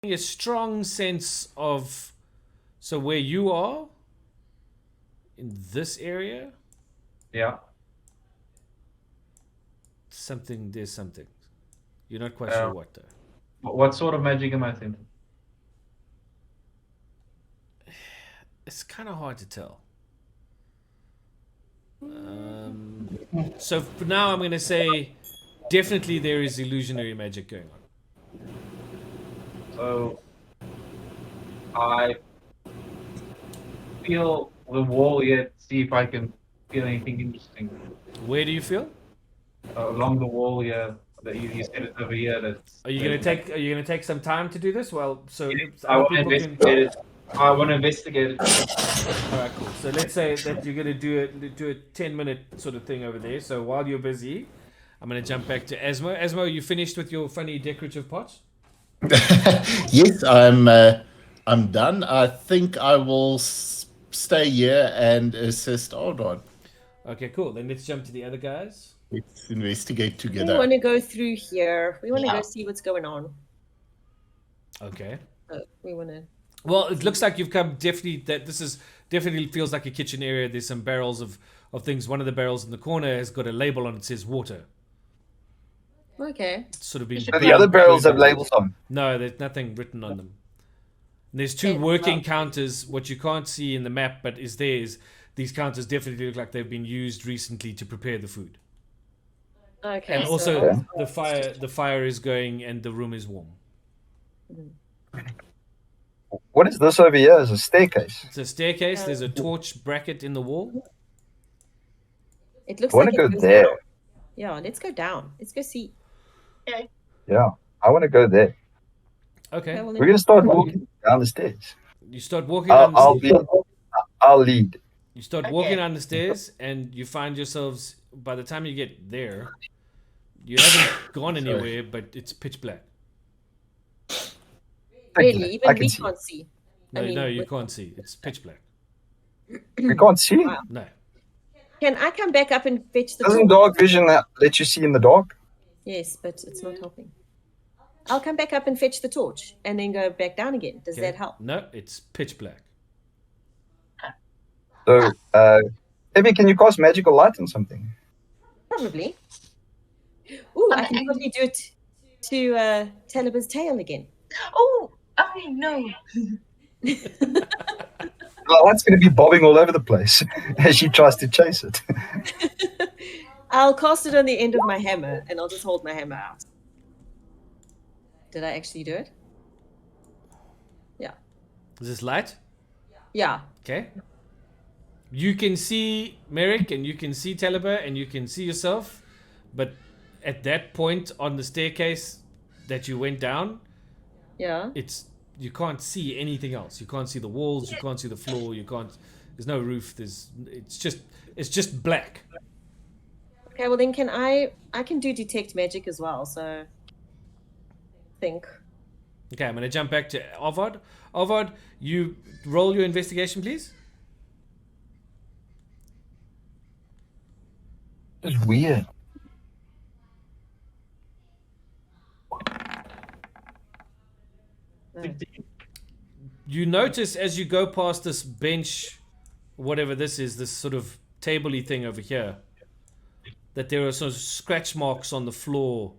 a strong sense of, so where you are in this area, Yeah. there's something. You're not quite sure what though. What sort of magic am I thinking? It's kind of hard to tell. So for now, I'm going to say definitely there is illusionary magic going on. So I feel the wall here, see if I can feel anything interesting. Where do you feel? Along the wall here, that you said it's over here. That's, Are you going to take some time to do this? Well, so I want to investigate it. I want to investigate it. All right, cool. So let's say that you're going to do a 10-minute sort of thing over there. So while you're busy, I'm going to jump back to Asmo. Asmo, you finished with your funny decorative pots? Yes, I'm done. I think I will stay here and assist Aldon. Okay, cool. Then let's jump to the other guys. Let's investigate We together. want to go through here. We want to go see what's going on. Okay. We want to. Well, it looks like you've come definitely feels like a kitchen area. There's some barrels of things. One of the barrels in the corner has got a label on it that says water. Okay. It's sort of been. So the other barrels have labels on. No, there's nothing written on them. And there's two working counters. What you can't see in the map, but is there, is these counters definitely look like they've been used recently to prepare the food. Okay. And so- also the fire is going and the room is warm. What is this over here? Is a staircase. It's a staircase. There's a torch bracket in the wall. It looks I want like to it go goes there. down. Yeah, let's go down. Let's go see. Yeah, I want to go there. Okay. We're gonna start walking down the stairs. You start walking down the stairs. I'll lead. You start walking down the stairs, and you find yourselves. By the time you get there, you haven't gone anywhere, but it's pitch black. Really, even I can we see. can't see. No, I mean, no, you with- can't see. It's pitch black. We can't see. Wow. No. Can I come back up and fetch the Doesn't torch? dark vision let you see in the dark? Yes, but it's not helping. I'll come back up and fetch the torch and then go back down again. Does Okay. that help? No, it's pitch black. So, maybe can you cast magical light on something? Probably. Ooh, I can probably do it to Taliba's tail again. Oh no. Well, that's going to be bobbing all over the place as she tries to chase it. I'll cast it on the end of my hammer and I'll just hold my hammer out. Did I actually do it? Yeah. Is this light? Yeah. Okay. You can see Merrick and you can see Taliba and you can see yourself, but at that point on the staircase that you went down, Yeah. you can't see anything else. You can't see the walls, you can't see the floor, there's no roof, it's just black. Okay, well then I can do detect magic as well, so think. Okay, I'm going to jump back to Avad. Avad, you roll your investigation, please. It's weird. You notice as you go past this bench, whatever this is, this sort of table-y thing over here, that there are sort of scratch marks on the floor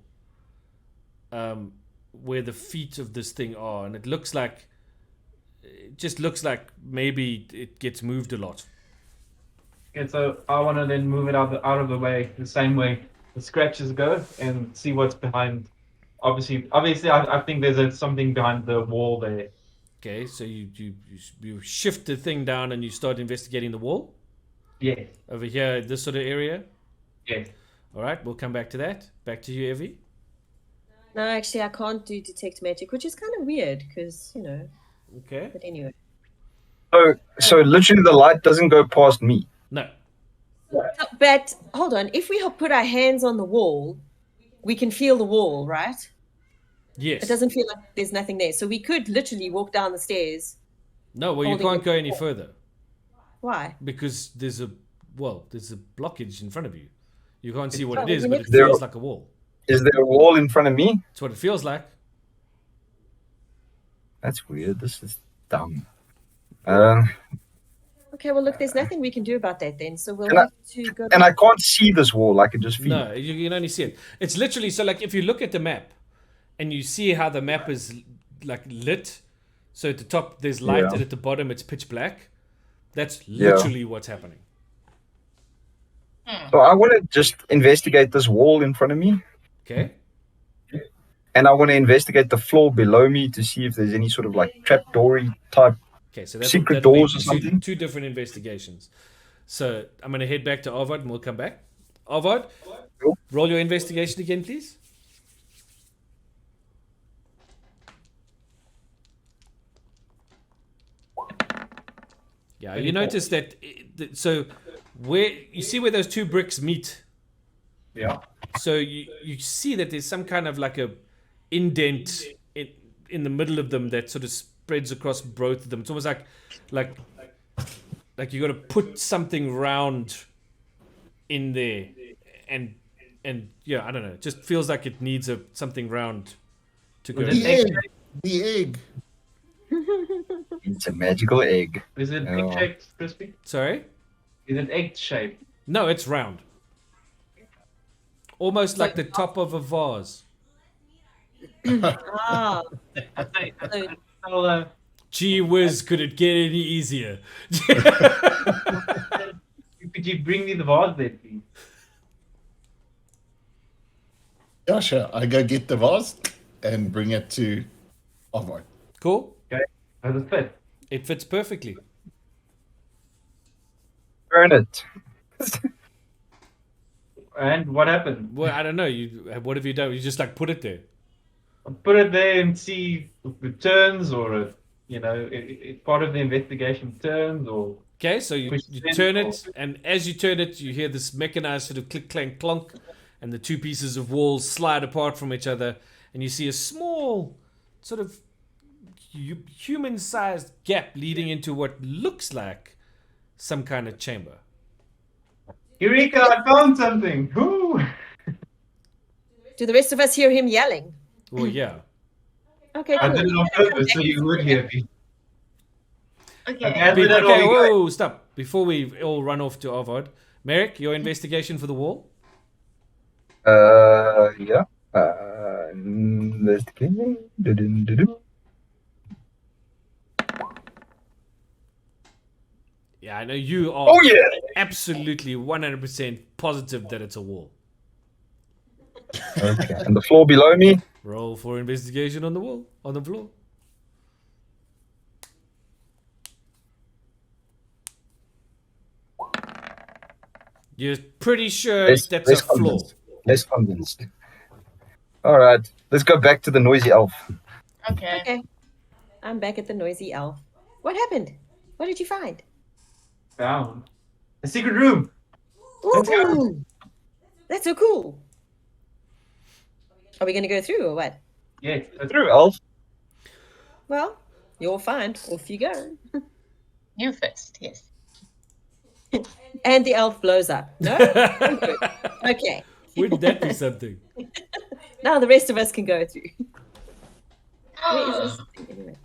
where the feet of this thing are, and it just looks like maybe it gets moved a lot. Okay, so I want to then move it out of the way, the same way the scratches go, and see what's behind. Obviously, I think there's something behind the wall there. Okay, so you shift the thing down and you start investigating the wall Yeah, over here, this sort of area. yeah. All right, we'll come back to that. Back to you, Evie. No, actually I can't do detect magic, which is kind of weird because, Okay. but anyway. So literally the light doesn't go past me. No. But hold on, if we put our hands on the wall, we can feel the wall, right? Yes. It doesn't feel like there's nothing there. So we could literally walk down the stairs. No, well, you holding can't the go any wall. further Why? because there's a blockage in front of you. You can't see what Oh, it is, you but it never- feels like a wall. Is there a wall in front of me? That's what it feels like. That's weird. This is dumb. Okay, well look, there's nothing we can do about that then. So we'll And I- have to go. And I can't see this wall. I can just feel No, you can only see it. It's literally so like if you look at the map and you see how the map is like lit. So at the top there's light Yeah. and at the bottom it's pitch black. That's literally what's happening. So I want to just investigate this wall in front of me, Okay? and I want to investigate the floor below me to see if there's any sort of like trapdoory type. Okay, so Secret that'll be doors or something? two different investigations. So I'm going to head back to Avad and we'll come back. Avad, Cool. roll your investigation again, please. Yeah, you notice that. So where you see where those two bricks meet. Yeah. So you see that there's some kind of like a indent in the middle of them that sort of spreads across both of them. It's almost like you got to put something round in there, and yeah, I don't know. It just feels like it needs something round to go. Was it The egg? egg. The egg. It's a magical egg. Is it Oh. egg shaped, Crispy? Sorry? Is it egg shaped? No, it's round. Almost like the top of a vase. Ah, so Well, Gee whiz, could it get any easier? could you bring me the vase there, please? Yeah, sure. I go get the vase and bring it to Avad. Cool. Does it fit? It fits perfectly. Burn it. And what happened? Well, I don't know. What have you done? You just like put it there. Put it there and see if it turns, or if part of the investigation turns, or Okay, so you turn it, and as you turn it, you hear this mechanized sort of click, clank, clunk, and the two pieces of wall slide apart from each other, and you see a small, sort of human-sized gap leading into what looks like some kind of chamber. Eureka! I found something. Woo! do the rest of us hear him yelling? Well, yeah. Okay, I cool. did it on purpose so you would hear me. Okay. I did it Okay, all. whoa, stop. Before we all run off to Avad, Merrick, your investigation for the wall? Yeah. Investigating. Dun-dun-dun-dun. Yeah, I know you are Oh yeah. absolutely 100% positive that it's a wall. Okay. And the floor below me. Roll for investigation on the wall, on the floor. You're pretty sure that's a floor. Convinced. Less convinced. All right. Let's go back to the noisy elf. Okay. Okay. I'm back at the noisy elf. What happened? What did you find? Found a secret room. Let's go. Ooh, That's so cool. Are we going to go through or what? Yeah. Through Elf. Well, you're fine. Off you go. You first, yes. And the elf blows up. No? I'm good. Okay. Wouldn't that be something? Now the rest of us can go through. Where is this thing anyway?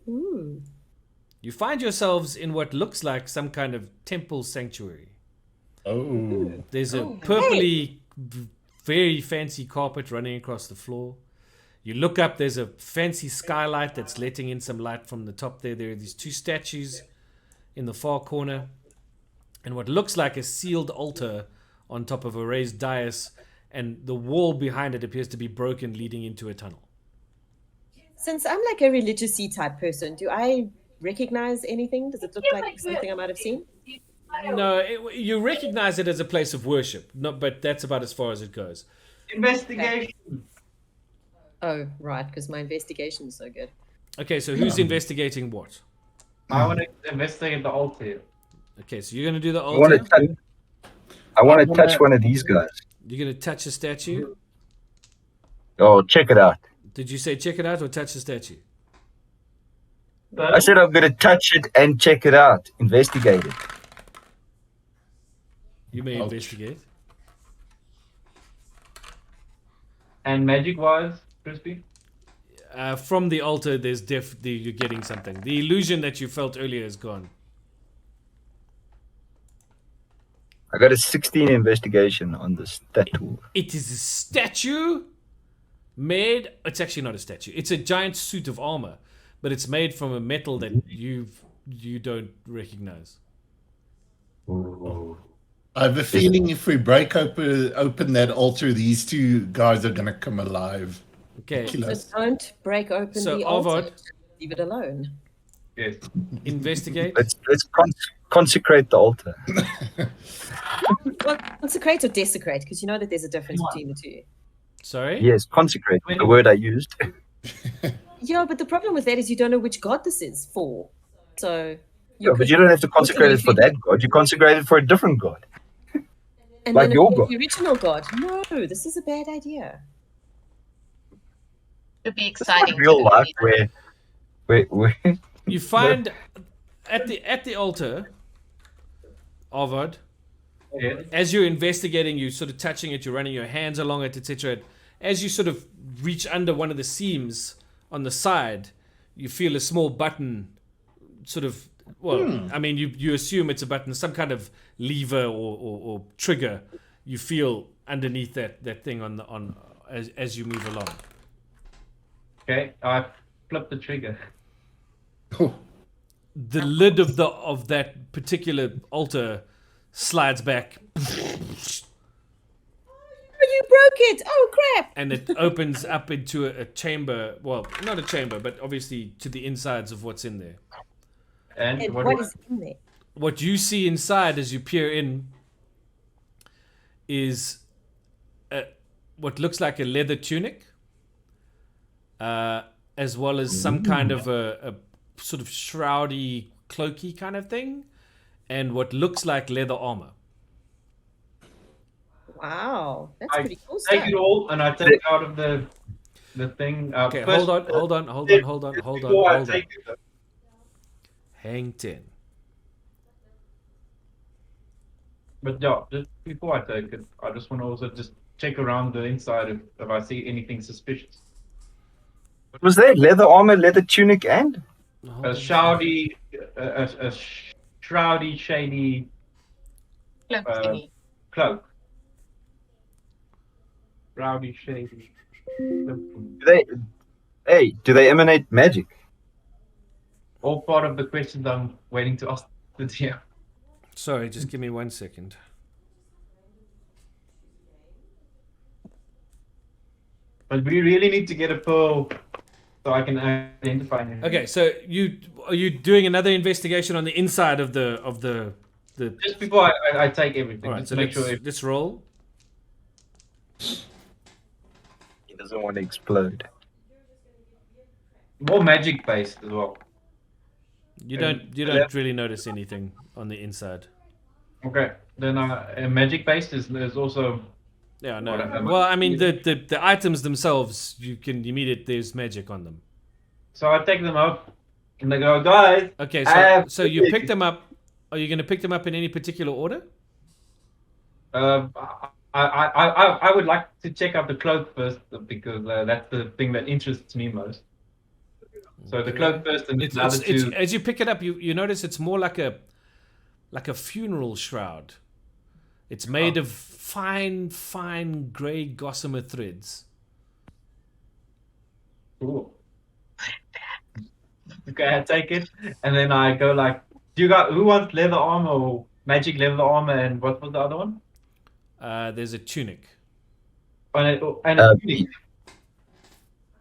Ooh. You find yourselves in what looks like some kind of temple sanctuary. Oh. There's a Oh. purpley, very fancy carpet running across the floor. You look up, there's a fancy skylight that's letting in some light from the top there. There are these two statues in the far corner, and what looks like a sealed altar on top of a raised dais, and the wall behind it appears to be broken, leading into a tunnel. Since I'm like a religious-y type person, do I recognize anything? Does it look like something I might have seen? No, you recognize it as a place of worship, but that's about as far as it goes. Investigation. Oh, right, because my investigation is so good. Okay, so who's investigating what? I want to investigate the altar. Okay, so you're going to do the I want altar. to touch one of these guys. You're going to touch a statue. Oh, check it out. Did you say check it out or touch the statue? I said I'm going to touch it and check it out. Investigate it. You may Ouch. investigate. And magic-wise, Crispy? From the altar, there's you're getting something. The illusion that you felt earlier is gone. I got a 16 investigation on the statue. It is a statue made. It's actually not a statue. It's a giant suit of armor, but it's made from a metal that you don't recognize. I have a feeling if we break open that altar, these two guys are going to come alive. Okay, Kill So us. don't break open So, the altar. Avad. Leave it alone. Yes. investigate. Let's consecrate the altar. Well, consecrate or desecrate, because you know that there's a difference between the two. Sorry? Yes, consecrate. The word I used. Yeah, but the problem with that is you don't know which god this is for. So Yeah, but you don't have to consecrate it for that god. You consecrate it for a different god. and like then your it's god. the original god. No, this is a bad idea. It'd be It's like exciting. to real know. life where You find at the altar, Avad, Yes. as you're investigating, you sort of touching it, you're running your hands along it, etc. As you sort of reach under one of the seams on the side, you feel a small button, sort of. Well, I mean, you assume it's a button, some kind of lever or trigger. You feel underneath that thing on as you move along. Okay, I flipped the trigger. The lid of that particular altar slides back, Oh, you broke it! Oh, crap! and it opens up into a chamber. Well, not a chamber, but obviously to the insides of what's in there. And And what what do is in there? What you see inside as you peer in is what looks like a leather tunic, as well as some kind of a sort of shroudy, cloaky kind of thing, and what looks like leather armor. Wow, that's I pretty cool take stuff. it all and I take it out of the thing. Okay, first, hold on. before I take it, Hang 10. But yeah, just before I take it, I just want to also just check around the inside if I see anything suspicious. was there leather armor, leather tunic, and A shroudy, a shroudy, shady Cloak Uh, thingy. cloak. Shroudy, shady. do they emanate magic? All part of the questions I'm waiting to ask the DM. Sorry, just give me 1 second. But we really need to get a pearl so I can identify him. Okay, so are you doing another investigation on the inside of the Just before I take everything, All right, just so to make sure. let's roll. He doesn't want to explode. More magic based as well. You don't really notice anything on the inside. Okay, then magic based is also Yeah, no. What am I Well, I mean, using? the items themselves, you can immediate. There's magic on them. So I take them up, and they go, guys. Okay, I have so you pick them up. Are you going to pick them up in any particular order? Um, I would like to check out the cloak first because that's the thing that interests me most. So the cloak first, and then the other It's two. as you pick it up, you notice it's more like a funeral shroud. It's made of fine grey gossamer threads. Cool. Okay, I take it, and then I go like, "Do you got who wants leather armor or magic leather armor?" And what was the other one? There's a tunic. And a tunic.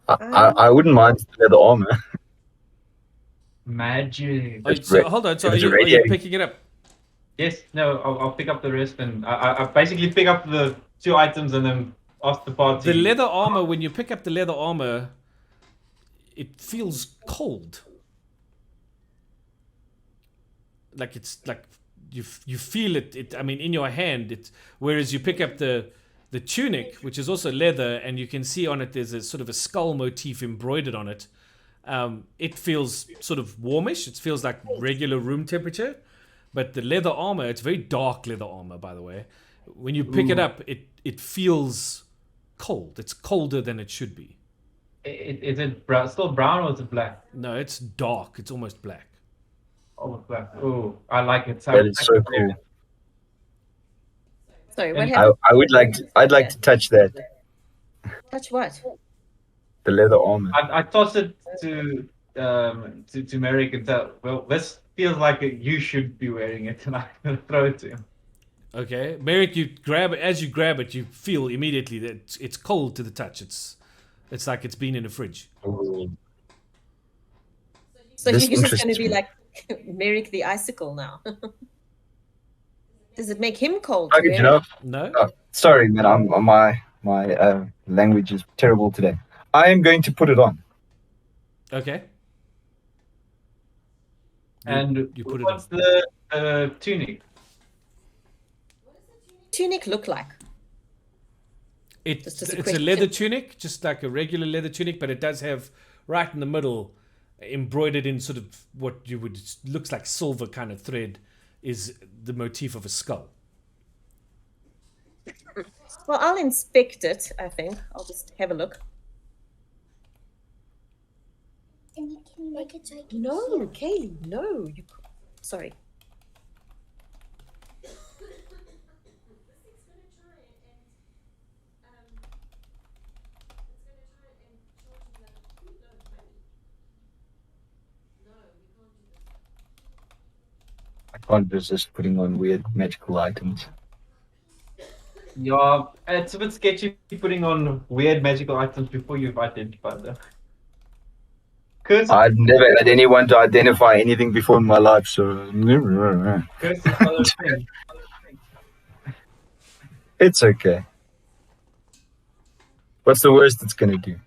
I wouldn't mind leather armor. Magic. Oh, It's so red- hold on. So it's are you radiating. picking it up? Yes, no, I'll pick up the rest, and I basically pick up the two items and then ask the party. The leather armor. When you pick up the leather armor, it feels cold. Like it's like you feel it. I mean, in your hand. Whereas you pick up the tunic, which is also leather, and you can see on it there's a sort of a skull motif embroidered on it. It feels sort of warmish. It feels like regular room temperature. But the leather armor, it's very dark leather armor, by the way. When you pick it up, it feels cold. It's colder than it should be. Is it still brown or is it black? No, it's dark. It's almost black. Oh, black. Oh, I like it. That is so cool. Sorry, what And happened? I'd like to touch that. Touch what? The leather armor. I toss it to Merrick and tell, well, this feels like you should be wearing it, and I'm gonna throw it to him. Okay, Merrick, you grab it. As you grab it, you feel immediately that it's cold to the touch. It's like it's been in a fridge. Ooh. So This he's just going interests to be me. like Merrick the icicle now. Does it make him cold? to Okay, wear you know, No. sorry, man. My language is terrible today. I am going to put it on. Okay. And you put it what's the tunic? Tunic look like? It's Just a a question. leather tunic, just like a regular leather tunic, but it does have right in the middle, embroidered in sort of what you would looks like silver kind of thread, is the motif of a skull. Well, I'll inspect it, I think. I'll just have a look. Can you make it so I can No, see? Kaylee, no. Sorry. I can't resist putting on weird magical items. Yeah, it's a bit sketchy putting on weird magical items before you've identified them. Curse, I've never had anyone to identify anything before in my life, so curse is another thing. it's okay. What's the worst it's gonna do?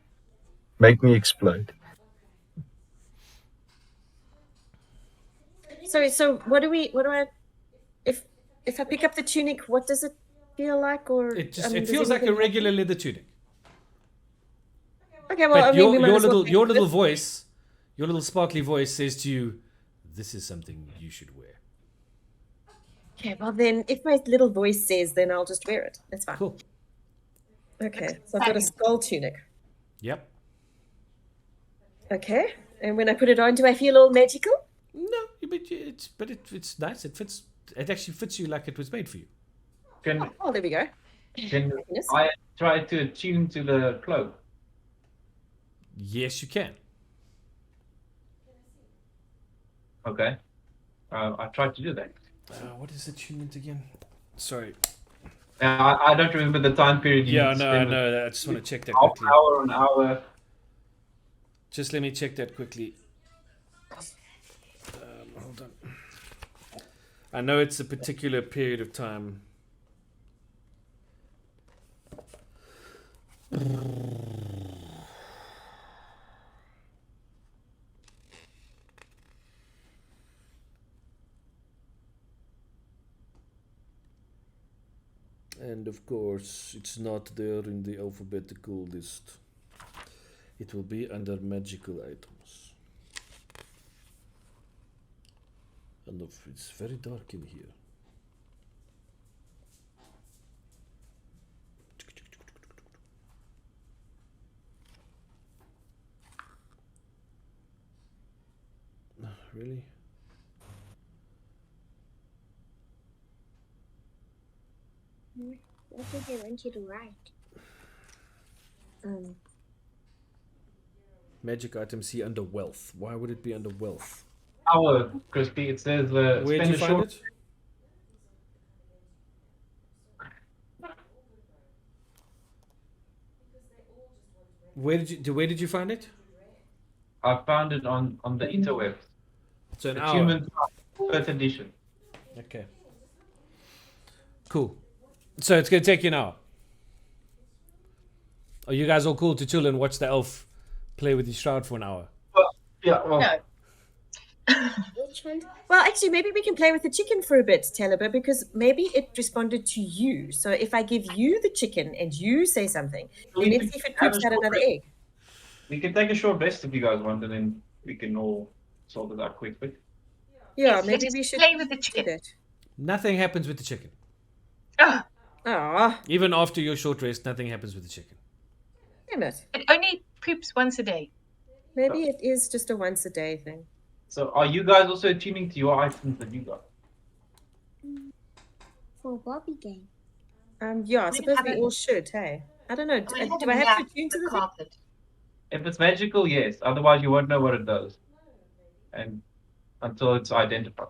Make me explode. Sorry, so what do I if I pick up the tunic, what does it feel like? Or It just I mean, it does feels like a anything regular leather tunic. happen? Okay, well, But I mean, we might as well your pick little this. voice, your little sparkly voice says to you, "This is something you should wear." Okay, well then, if my little voice says, then I'll just wear it. That's fine. Cool. Okay, so I've got a skull tunic. Yep. Okay, and when I put it on, do I feel all magical? No, but it's nice. It fits. It actually fits you like it was made for you. Can Oh, there we go. can Yes. I try to attune to the cloak? Yes, you can. Okay. I tried to do that. What is attunement again? Sorry. I don't remember the time period. You Yeah, need to no, I spend know. I just want to check that half quickly. hour, an hour. Just let me check that quickly. Hold on. I know it's a particular period of time. And of course, it's not there in the alphabetical list. It will be under magical items. And it's very dark in here. Really? What did they want you to write? Magic items here under wealth. Why would it be under wealth? Our Crispy, it says Where did spend you a find short. it? Where did you find it? I found it on the interwebs. So an hour. Achievement 3rd edition. Okay. Cool. So it's gonna take you an hour. Are you guys all cool to chill and watch the elf play with his shroud for an hour? Yeah, well, No. Which one? Well, actually, maybe we can play with the chicken for a bit, Talibur, because maybe it responded to you. So if I give you the chicken and you say something, then let's see if it poops out another egg. we can take a short rest if you guys want, and then we can all sort it out quickly. Yeah, Yes, maybe let us we should play with the do chicken. that. Nothing happens with the chicken. Oh, Ah, Even after your short rest, nothing happens with the chicken. damn it. it only poops once a day. Maybe it is just a once a day thing. So, are you guys also tuning to your items that you got? For a Bobby game. Yeah, I We suppose we haven't- all should, hey? I don't know. Do, We had do I have to map tune to the the thing? carpet. If it's magical, yes. Otherwise, you won't know what it does, and until it's identified.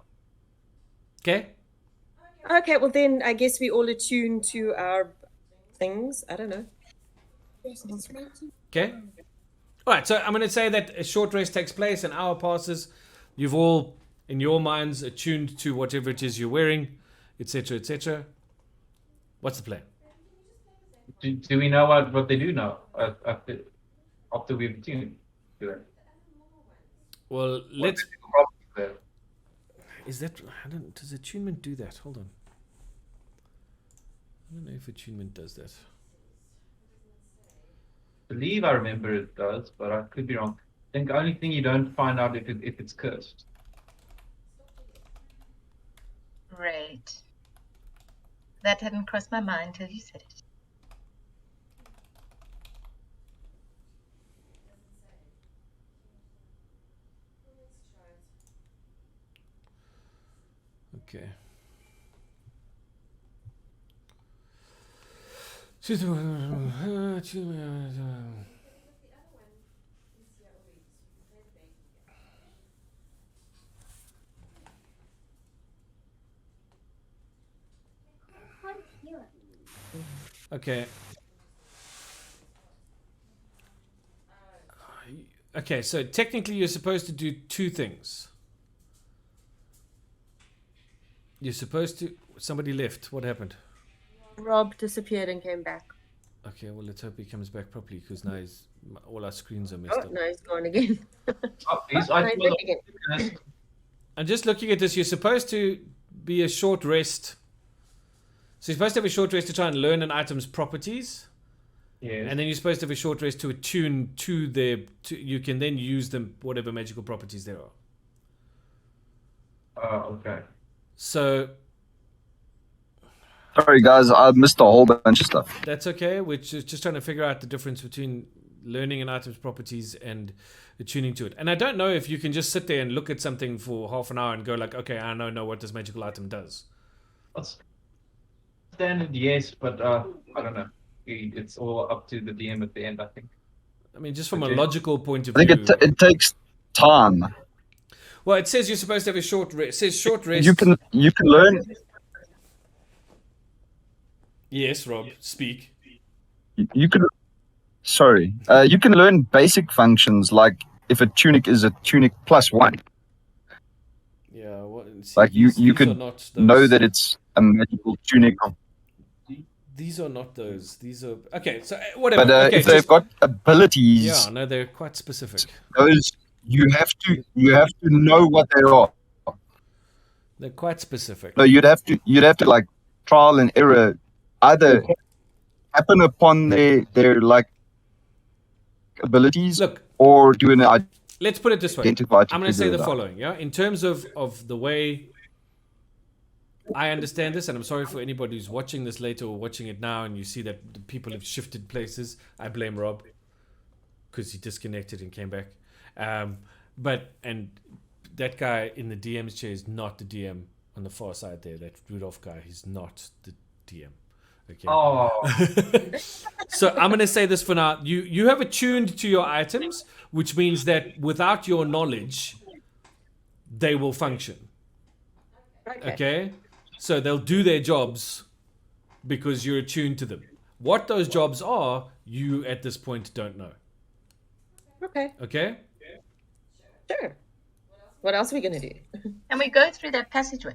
Okay? Okay, well then I guess we all attune to our things. I don't know. Yes, it's making. Okay? Alright, so I'm gonna say that a short rest takes place, an hour passes, you've all, in your minds, attuned to whatever it is you're wearing, etc., etc. What's the plan? Do we know what they do now after we've tuned to them? Well, let's. There. Is that. I don't. Does attunement do that? Hold on. I don't know if attunement does that. I believe I remember it does, but I could be wrong. I think the only thing you don't find out if it's cursed. Right. That hadn't crossed my mind till you said it. Okay. Okay. Okay, so technically you're supposed to do two things. You're supposed to. Somebody left. What happened? Rob disappeared and came back. Okay, well, let's hope he comes back properly because now all our screens are messed Oh, up. no, he's gone again. Oh, these Right, items back are again. cursed. And just looking at this, you're supposed to be a short rest. So you're supposed to have a short rest to try and learn an item's properties. Yes. And then you're supposed to have a short rest to attune to their. You can then use them, whatever magical properties there are. Okay. So Sorry, guys, I missed a whole bunch of stuff. that's okay. We're just trying to figure out the difference between learning an item's properties and attuning to it. And I don't know if you can just sit there and look at something for half an hour and go like, okay, I know what this magical item does. That's standard, yes, but I don't know. It's all up to the DM at the end, I think. I mean, just from a Okay. logical point of I think view. it takes time. Well, it says you're supposed to have a short rest. It says short rest. You can learn. Yes, Rob, speak. You can. Sorry, you can learn basic functions like if a tunic is a tunic +1. Yeah, well, see, Like you these are could not those. know that it's a magical tunic. These are not those. These are okay. So whatever. But okay, if they've just- got abilities, yeah, no, they're quite specific. those you have to know what they are. They're quite specific. No, you'd have to like trial and error either happen upon their like abilities, Look, or do an let's put it this way. identify to I'm going to say figure the it out. following. Yeah, in terms of the way I understand this, and I'm sorry for anybody who's watching this later or watching it now, and you see that the people have shifted places. I blame Rob because he disconnected and came back. And that guy in the DM's chair is not the DM on the far side there. That Rudolph guy, he's not the DM. Okay. Oh, So I'm going to say this for now. You have attuned to your items, which means that without your knowledge, they will function. Okay? So they'll do their jobs because you're attuned to them. What those jobs are, you at this point don't know. Okay, Okay? sure. What else are we gonna do? And we go through that passageway.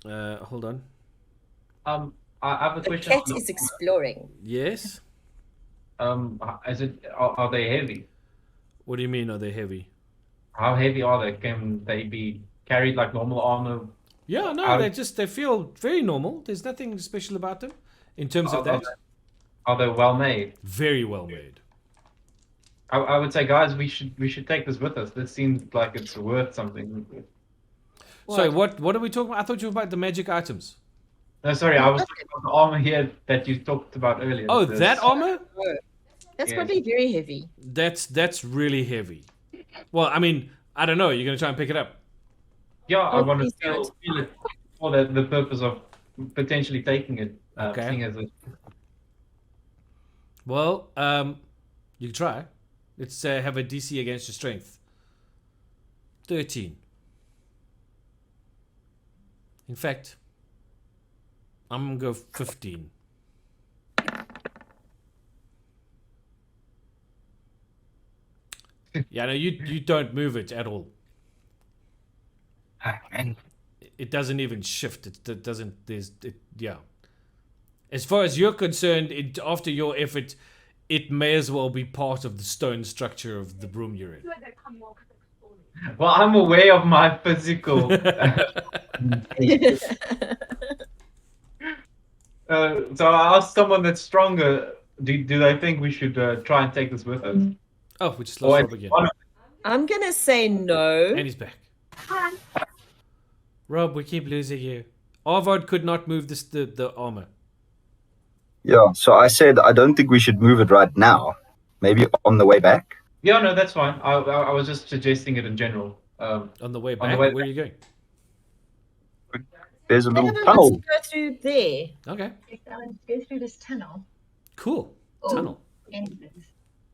Hold on. I have a The question. cat is exploring. Yes? Are they heavy? What do you mean, are they heavy? How heavy are they? Can they be carried like normal armor? Yeah, no, they feel very normal. There's nothing special about them in terms of that. Are they well made? Very well made. I would say, guys, we should take this with us. This seems like it's worth something. So what are we talking about? I thought you were about the magic items. No, sorry, I was talking about the armor here that you talked about earlier. Oh, This- that armor? That's Yeah. probably very heavy. That's really heavy. Well, I mean, I don't know. You're gonna try and pick it up. Yeah, I Oh, want to please feel it for the purpose of potentially taking it. Okay. Seeing as it, Well, you can try. Let's have a DC against your strength. 13. In fact, I'm gonna go 15. Yeah, no, you don't move it at all. And It doesn't even shift. It doesn't. Yeah. As far as you're concerned, after your effort, it may as well be part of the stone structure of the room you're in. well, I'm aware of my physical. So I asked someone that's stronger. Do they think we should try and take this with us? Oh, we just Or lost Rob again. one of- I'm gonna say no. And he's back. Rob, we keep losing you. Arvod could not move the armor. yeah, so I said I don't think we should move it right now. Maybe on the way back. Yeah, no, that's fine. I was just suggesting it in general. On the way On back, the way where are you going? There's a I little don't want tunnel. to go through there. Okay, Go through this tunnel. cool. Oh. Tunnel. Anyways.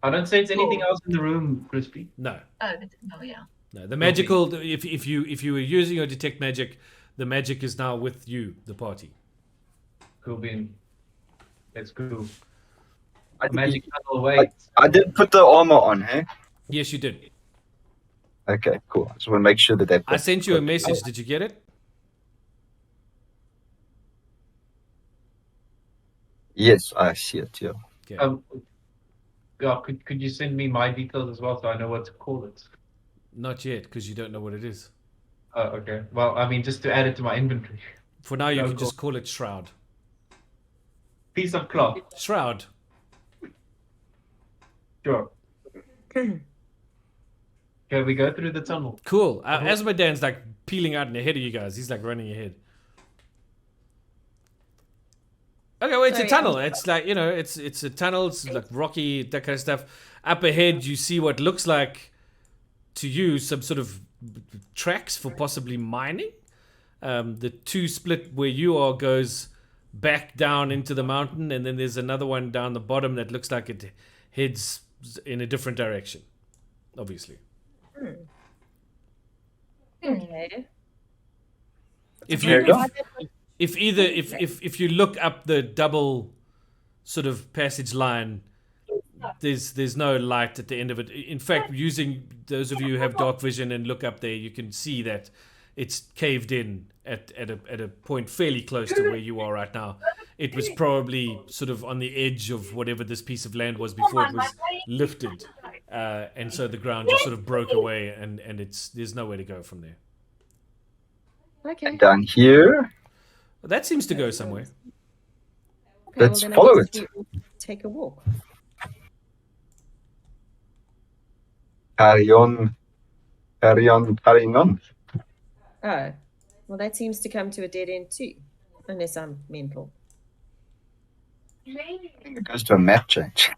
I don't sense anything else in the room, Crispy. No, Oh, yeah. no. The magical. If you were using your detect magic, the magic is now with you, the party. Cool bean. Let's go. I, Magic tunnel away. I did put the armor on, hey? Yes, you did. Okay, cool. I just want to make sure that I sent you a message. Did you get it? Yes, I see it. Yeah. Okay. Yeah, could you send me my details as well so I know what to call it? Not yet, because you don't know what it is. Oh, okay. Well, I mean, just to add it to my inventory. For now, you No, can cool. just call it Shroud. Piece of cloth. Shroud. Sure. Okay, we go through the tunnel. Cool. Asmodan's like peeling out and ahead of you guys. He's like running ahead. Okay, well, it's Sorry, a tunnel. It's like, it's a tunnel. It's like rocky, that kind of stuff. Up ahead, you see what looks like, to you, some sort of tracks for possibly mining. The two split where you are goes back down into the mountain, and then there's another one down the bottom that looks like it heads in a different direction, obviously. Okay. If There you you go. if you look up the double sort of passage line, there's no light at the end of it. In fact, using those of you who have dark vision and look up there, you can see that it's caved in at a point fairly close to where you are right now. It was probably sort of on the edge of whatever this piece of land was before it was lifted, and so the ground just sort of broke away, and there's nowhere to go from there. Okay. Down here. That seems to go somewhere. Okay, Let's then I follow guess it. we will take a walk. Carry on. Carry on. Carrying on. Oh, well, that seems to come to a dead end too, unless I'm mental. I think it goes to a map change.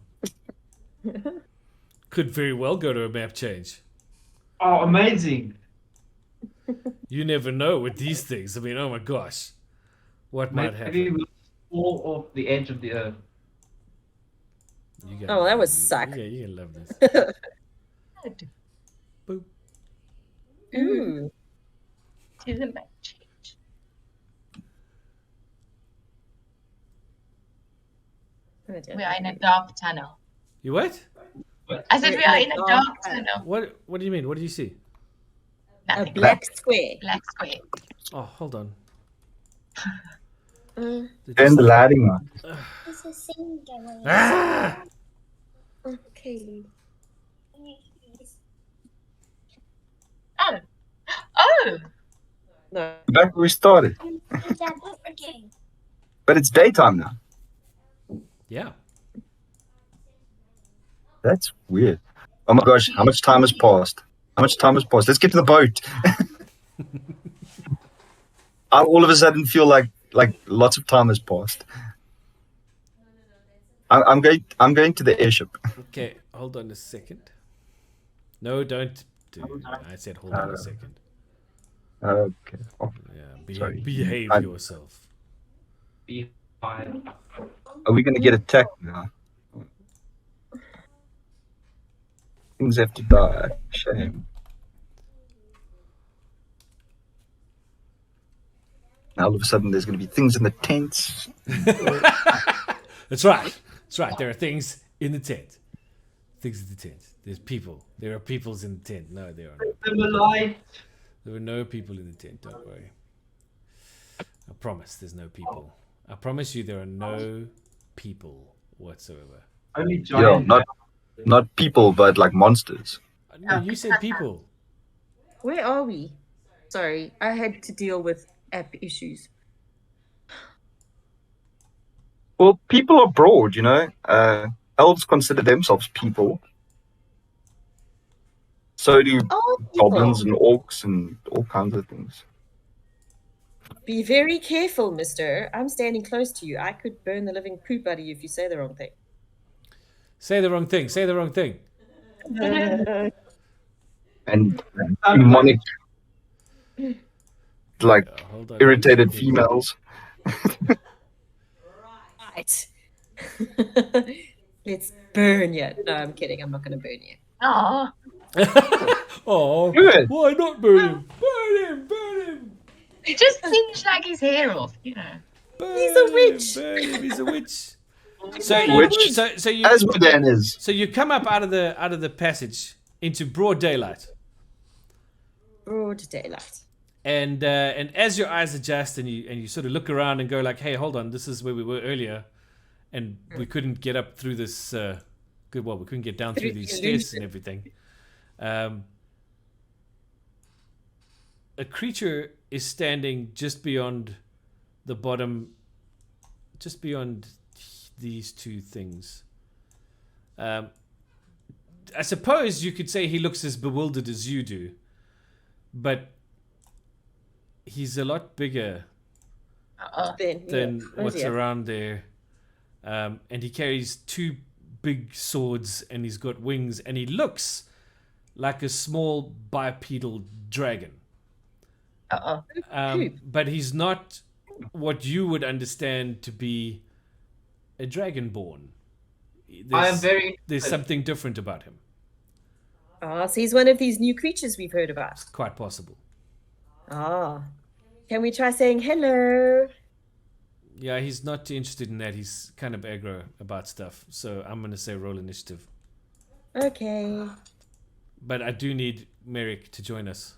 Could very well go to a map change. Oh, amazing! You never know with these things. I mean, oh my gosh. What might Maybe happen? we'll fall off the edge of the earth. You gotta Oh, that love would this. suck. Yeah, you can love this. Good. Boop. Ooh. To the map change. We are in a dark tunnel. You what? I said We're we are in in a a dark dark tunnel. tunnel. What do you mean? What do you see? A Nothing. black square. Black square. Oh, hold on. Uh, Turn the lighting on. There's a thing going. Ah! Okay. Oh. Oh. no. Back where we started. Is that again? But it's daytime now. Yeah. That's weird. Oh my gosh, how much time has passed? How much time has passed? Let's get to the boat. I all of a sudden feel like lots of time has passed. I'm going to the airship. Okay, hold on a second. No, don't do. I said hold on a second. Okay. Oh, Yeah, Sorry. behave I'm- yourself. Be fine. are we gonna get attacked now? Things have to die. Shame. Now all of a sudden there's gonna be things in the tents. That's right. That's right. There are things in the tent. Things in the tent. There's people. There are peoples in the tent. No, there are not. I'm alive. There were no people in the tent. Don't worry. I promise there's no people. I promise you there are no people whatsoever. Only Yeah, giant. not people, but like monsters. No, you said people. Where are we? Sorry, I had to deal with app issues. Well, people are broad, you know. Elves consider themselves people. So do Oh, people. goblins and orcs and all kinds of things. Be very careful, mister. I'm standing close to you. I could burn the living poop out of you if you say the wrong thing. Say the wrong thing. Say the wrong thing. And demonic, like Hold on. irritated females. Right. Let's burn you. No, I'm kidding. I'm not going to burn you. Oh. Oh, Good. why not burn him? Burn him! Burn him! Just singe like his hair off, you know. Burn He's a him, witch. Burn him! He's a witch. So Witch. so you As Modan is. so you come up out of the passage into broad daylight, Broad daylight. and as your eyes adjust and you sort of look around and go like, hey, hold on, this is where we were earlier, and we couldn't get up through this. We couldn't get down through Through these the stairs illusion. and everything. A creature is standing just beyond the bottom, just beyond these two things. I suppose you could say he looks as bewildered as you do, but he's a lot bigger Then, than yeah. what's Yeah. around there. And he carries two big swords and he's got wings and he looks like a small bipedal dragon. Uh-oh. But he's not what you would understand to be a dragonborn. I am very. There's something different about him. Oh, so he's one of these new creatures we've heard about. It's quite possible. Ah. Can we try saying hello? Yeah, he's not too interested in that. He's kind of aggro about stuff. So I'm going to say roll initiative. Okay. But I do need Merrick to join us.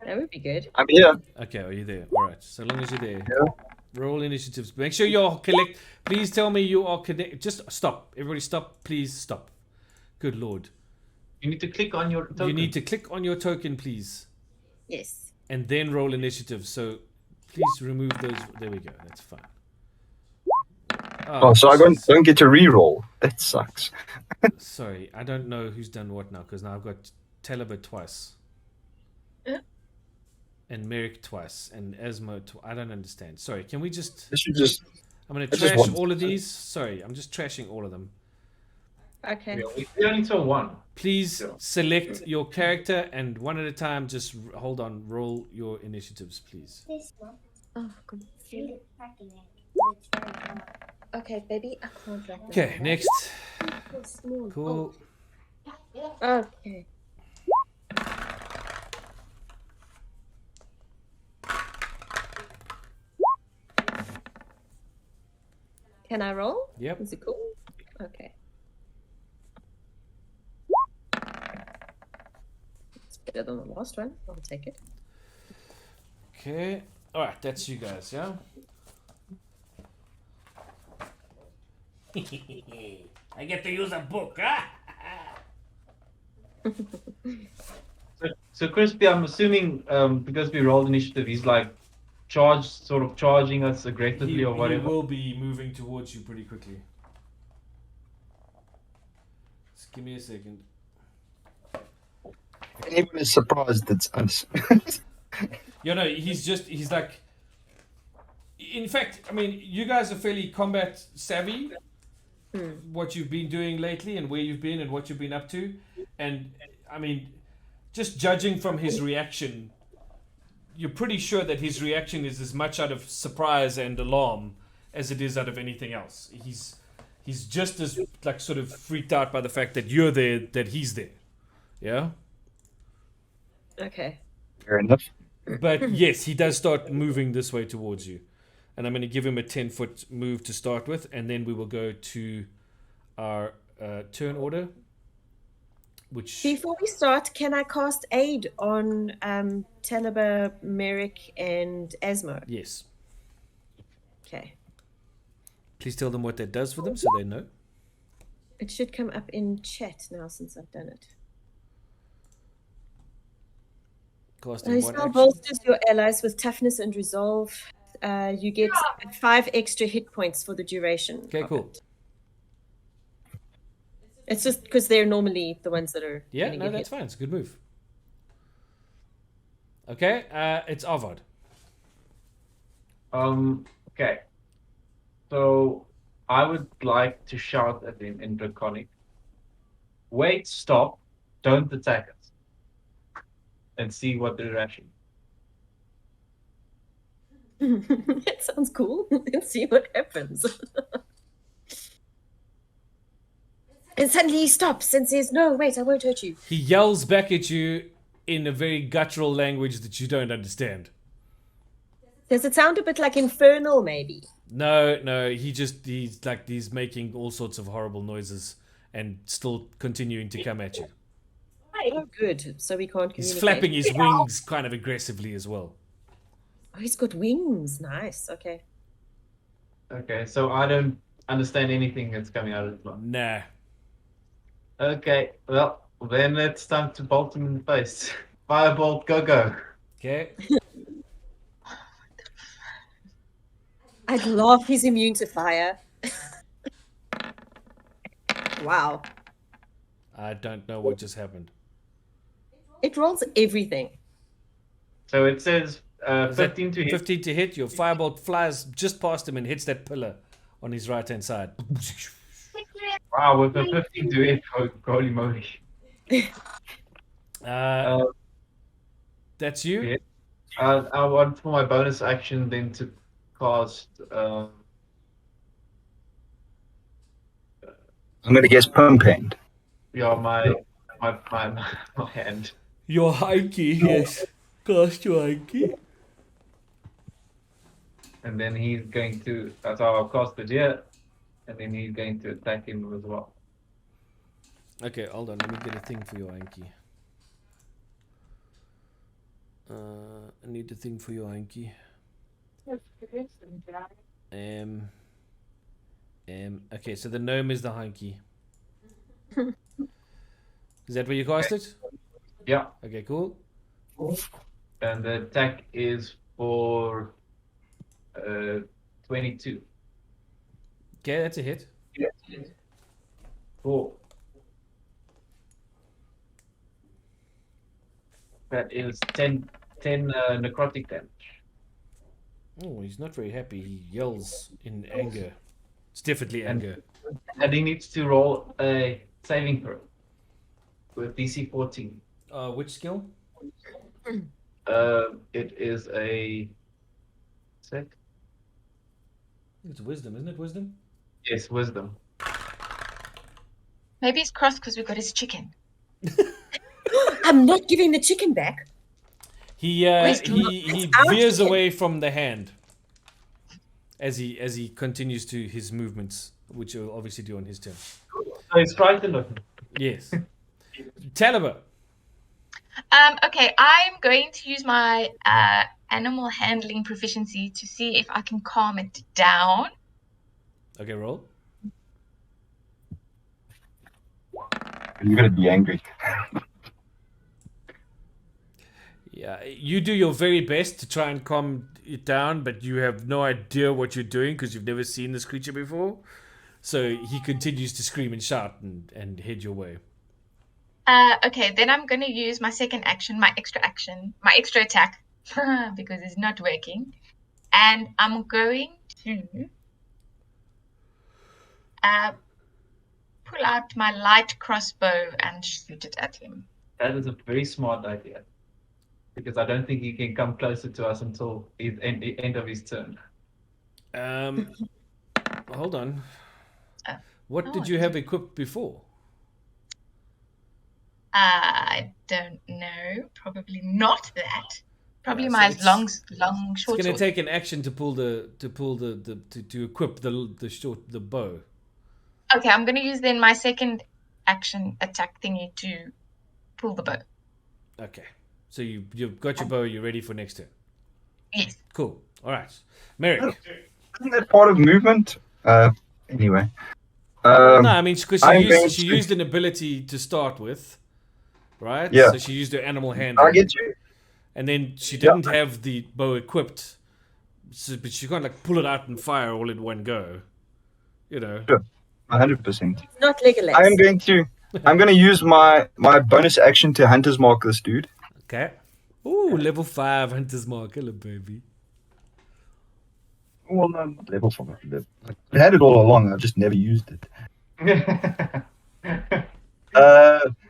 That would be good. I'm here. Okay, are you there? All right. So long as you're there. Yeah. Roll initiatives. Make sure you're collect. Please tell me you are connect. Just stop. Everybody stop. Please stop. Good Lord. You need to click on your token. You need to click on your token, please. Yes. And then roll initiative. So please remove those. There we go. That's fine. Oh, so I don't get to re-roll. That sucks. Sorry, I don't know who's done what now because now I've got Teleba twice. And Merrick twice. And Esmo I don't understand. Sorry, can we just... This should just. I'm going I to just trash want- all of these. Sorry, I'm just trashing all of them. Okay. We only saw one. Please Sure. select your character and one at a time, just hold on, roll your initiatives, please. This one. Oh, good. Feel it cracking it. It's very hard. Okay, baby, I can't let Okay, next. It's small. Cool. Okay. Can I roll? Yep. Is it cool? Okay. It's better than the last one. I'll take it. Okay. Alright, that's you guys, yeah? I get to use a book, huh? So Crispy, I'm assuming because we rolled initiative, he's like charging us aggressively He or whatever. will be moving towards you pretty quickly. Just give me a second. If anyone is surprised, it's us. No, he's like... In fact, I mean, you guys are fairly combat savvy. What you've been doing lately and where you've been and what you've been up to. And, I mean, just judging from his reaction, you're pretty sure that his reaction is as much out of surprise and alarm as it is out of anything else. He's just as, like, sort of freaked out by the fact that you're there, that he's there. Yeah? Okay. Fair enough. But yes, he does start moving this way towards you. And I'm going to give him a 10-foot move to start with, and then we will go to our turn order. Which Before we start, can I cast aid on Teleba, Merrick, and Asmo? yes, Okay. please tell them what that does for them so they know. It should come up in chat now since I've done it. Casting This one spell action. bolsters your allies with toughness and resolve. You get 5 extra hit points for the duration. Okay, of cool. it. It's just because they're normally the ones that are. Yeah, getting no, a that's hit. fine. It's a good move. Okay, it's Avad. Okay. So I would like to shout at him in Draconic. Wait, stop, don't attack us. And see what the reaction. It sounds cool. Let's see what happens. And suddenly he stops and says, "No, wait, I won't hurt you." He yells back at you in a very guttural language that you don't understand. Does it sound a bit like infernal, maybe? No, he's making all sorts of horrible noises and still continuing to come at you. Oh, good. So we can't He's communicate. flapping his wings kind of aggressively as well. Oh, he's got wings. Nice. Okay. Okay, so I don't understand anything that's coming out of his mouth. Nah. Okay, well, then it's time to bolt him in the face. Firebolt, go. Okay. I'd laugh he's immune to fire. Wow. I don't know what just happened. It rolls everything. So it says Is that 15 to hit. 15 to hit. Your firebolt flies just past him and hits that pillar on his right hand side. Wow, with a 15 to hit, holy moly. That's you. Yeah. I want for my bonus action then to cast. I'm going to guess pump hand. Yeah, my hand. Your hanky, yes. Cast your hanky. And then he's going to. That's how I'll cast it here. And then he's going to attack him as well. Okay, hold on. Let me get a thing for your hanky. I need a thing for your hanky. Okay, so the gnome is the hanky. Is that where you cast it? Yeah. Okay, cool. And the attack is for 22. Okay, that's a hit. Cool. That is 10 necrotic damage. Oh, he's not very happy. He yells in anger. It's definitely And- anger. And he needs to roll a saving throw with DC 14. Which skill? It is a sec. It's wisdom, isn't it? Wisdom? Yes, wisdom. Maybe he's cross because we got his chicken. I'm not giving the chicken back. He Wisdom. he It's our veers chicken. away from the hand as he continues to his movements, which he'll obviously do on his turn. So he's frightened of him. Yes. Taliba. Okay, I'm going to use my animal handling proficiency to see if I can calm it down. Okay, roll. You're gonna be angry. Yeah, you do your very best to try and calm it down, but you have no idea what you're doing because you've never seen this creature before. So he continues to scream and shout and head your way. Okay, then I'm going to use my second action, my extra attack, because it's not working. And I'm going to pull out my light crossbow and shoot it at him. That is a very smart idea. Because I don't think he can come closer to us until the end of his turn. Hold on. What Oh, did you have equipped before? I don't know. Probably not that. Probably Yeah, so my it's- long It's short going to sword. take an action to equip the bow. Okay, I'm going to use then my second action attack thingy to pull the bow. Okay. So you've got your bow, you're ready for next turn. Yes. Cool. All right. Merrick. Isn't that part of movement? Anyway. No, I mean, because I'm going she to- used an ability to start with, right? Yeah. So she used her animal handling. I get you. And then she didn't have the bow equipped, so, but she can't like pull it out and fire all in one go. You know. 100%. It's not Legolas. I'm going to use my bonus action to hunter's mark this dude. Okay. Ooh, level 5 hunter's mark. Hello, baby. Well, no, not level 5. I had it all along. I just never used it.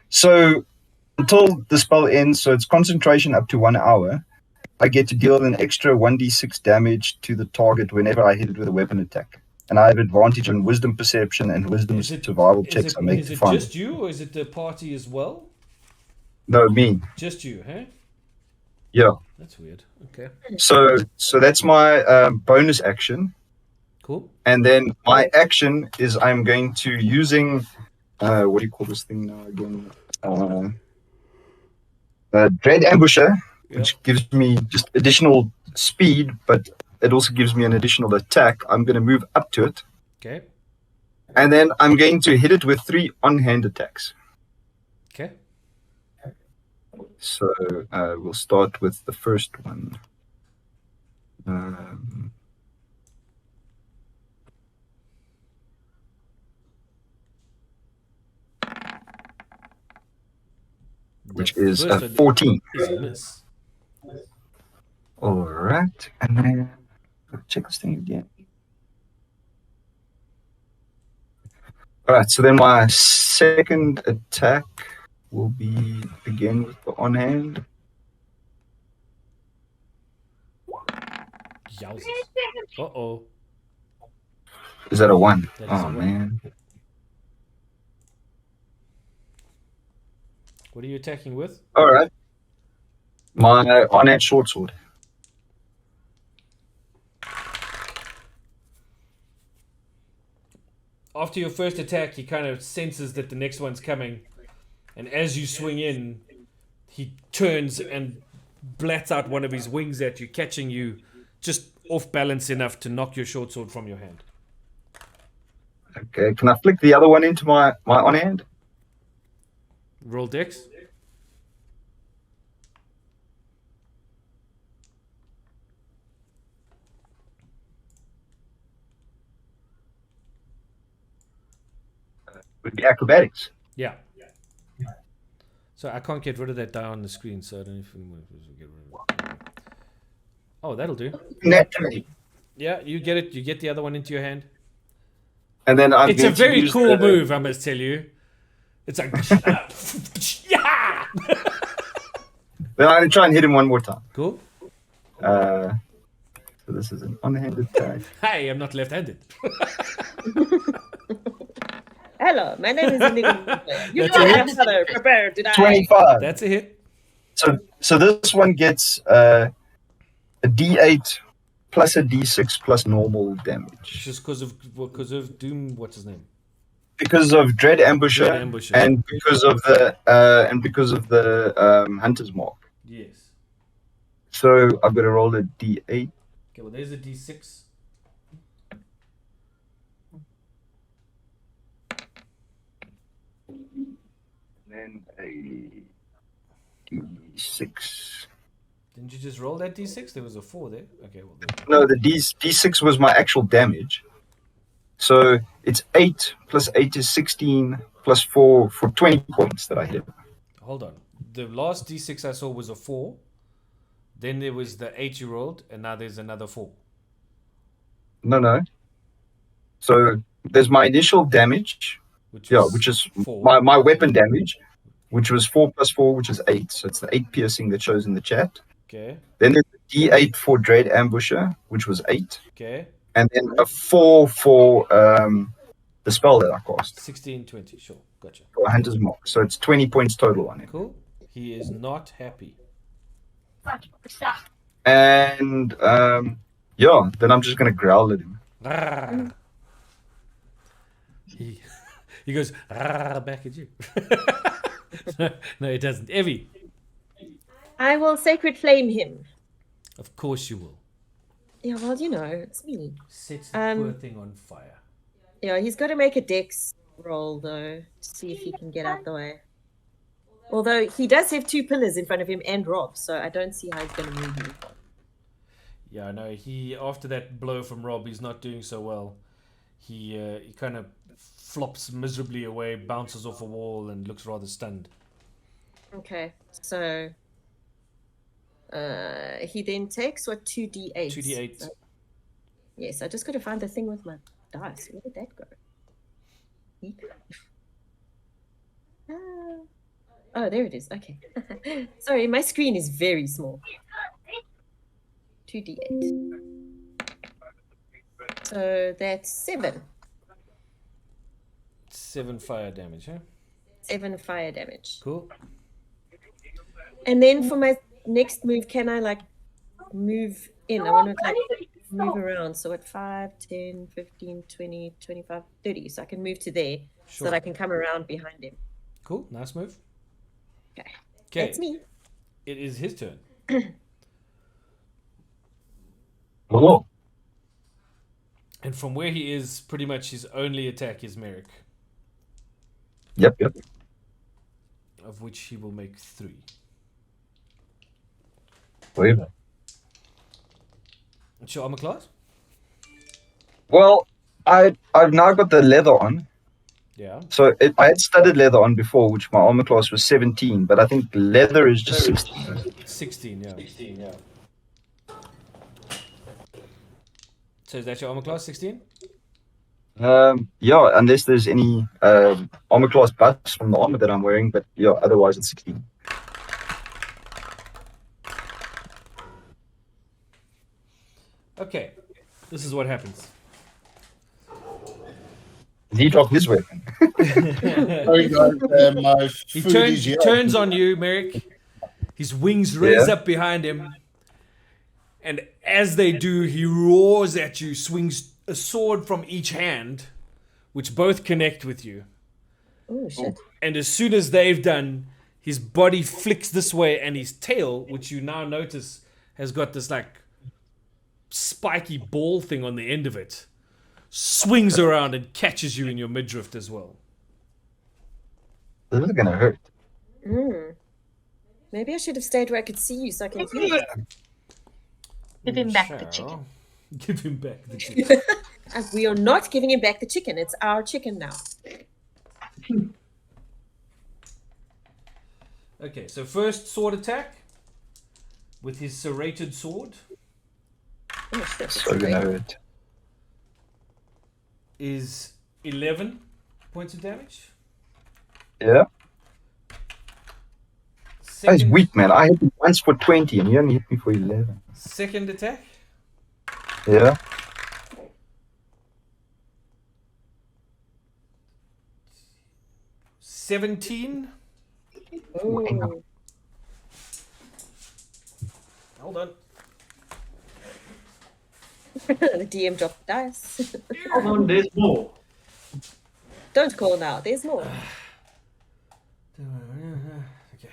So until the spell ends, so it's concentration up to 1 hour, I get to deal an extra 1d6 damage to the target whenever I hit it with a weapon attack. And I have advantage on wisdom perception and wisdom survival checks I make is to it find. just you or is it the party as well? No, me. Just you, huh? Yeah. That's weird. Okay. So that's my bonus action. Cool. And then my action is I'm going to using what do you call this thing now again? Dread Ambusher, which gives me just additional speed, but it also gives me an additional attack. I'm going to move up to it, Okay. and then I'm going to hit it with 3 on-hand attacks. Okay. So we'll start with the first one. Which The is first a one 14. is a miss. All right, and then check this thing again. All right, so then my second attack will be again with the on hand. Yowzers. Uh-oh. Is that a 1? That is Oh a 1. man. What are you attacking with? All right. My on hand short sword. After your first attack, he kind of senses that the next one's coming. And as you swing in, he turns and blats out one of his wings at you, catching you just off balance enough to knock your short sword from your hand. Okay, can I flick the other one into my on hand? Roll dex. Would be acrobatics. Yeah. So I can't get rid of that die on the screen, so I don't know if we get rid of it. Oh, that'll do. Naturally. Yeah, you get it. You get the other one into your hand. And then I'm It's a going to very use cool the- move, I must tell you. It's like, yeah. Then I'm going to try and hit him one more time. Cool. So this is an unhanded attack. Hey, I'm not left-handed. Hello, my name is Inigo. You That's know it. I have another. Prepare to die. 25. That's a hit. So this one gets a D8 plus a D6 plus normal damage. Just because of Doom. What's his name? Because of Dread Ambusher, Dread Ambusher. and because of the Hunter's Mark. Yes. So I've got to roll a D8. Okay. Well, there's a D6. Then a D6. Didn't you just roll that D6? There was a 4 there. Okay. Well, then. No, the D6 was my actual damage. So it's 8 plus 8 is 16 plus 4 for 20 points that I hit. Hold on. The last D6 I saw was a 4. Then there was the 8 you rolled, and now there's another 4. No. So there's my initial damage, which is 4. my weapon damage, which was 4 plus 4, which is 8. So it's the 8 piercing that shows in the chat. Okay. Then there's the D8 for Dread Ambusher, which was 8. Okay. And then a 4 for the spell that I cast, 16, 20. Sure. Gotcha. for Hunter's Mark. So it's 20 points total on it. Cool. He is not happy. And then I'm just going to growl at him. Rawr. He goes rawr, back at you. No, he doesn't. Evie. I will sacred flame him. Of course you will. Yeah, well, you know, it's me. Set the poor thing on fire. Yeah, he's got to make a dex roll, though, to see if he can get out the way. Although he does have 2 pillars in front of him and Rob, so I don't see how he's going to move him. Yeah, I know. He, after that blow from Rob, he's not doing so well. He kind of flops miserably away, bounces off a wall, and looks rather stunned. Okay, so he then takes, 2d8? 2d8. Yes, I just got to find the thing with my dice. Where did that go? Oh, there it is. Okay. Sorry, my screen is very small. 2d8. So that's 7. 7 fire damage, huh? 7 fire damage. Cool. And then for my next move, can I move in? I want to move around. So at 5, 10, 15, 20, 25, 30. So I can move to there so that I can come around behind him. Cool. Nice move. Okay. Okay. That's me. It is his turn. Hello. And from where he is, pretty much his only attack is Merrick, Yep. of which he will make 3. Wait. What's your armor class? Well, I've now got the leather on. Yeah. So I had studded leather on before, which my armor class was 17, but I think leather is just 16. 16, yeah. 16, yeah. So is that your armor class, 16? Yeah, unless there's any armor class buffs from the armor that I'm wearing, but yeah, otherwise it's 16. Okay. This is what happens. He dropped his weapon. Sorry, guys, my He food turns, is here. turns on you, Merrick. His wings raise up behind him. And as they do, he roars at you, swings a sword from each hand, which both connect with you. Oh, shit. And as soon as they've done, his body flicks this way, and his tail, which you now notice has got this spiky ball thing on the end of it, swings around and catches you in your midriff as well. This is gonna hurt. Maybe I should have stayed where I could see you so I can hear you. Give him back the chicken. Give him back the chicken. We are not giving him back the chicken. It's our chicken now. Okay, so first sword attack with his serrated sword Oh, shit, that's So great. gonna hurt. is 11 points of damage. Yeah. That is Second, weak, man. I hit him once for 20 and you only hit me for 11. second attack, Yeah. 17. Oh. Hold on. The DM dropped dice. Hold on, there's more. Don't call now. There's more. Okay.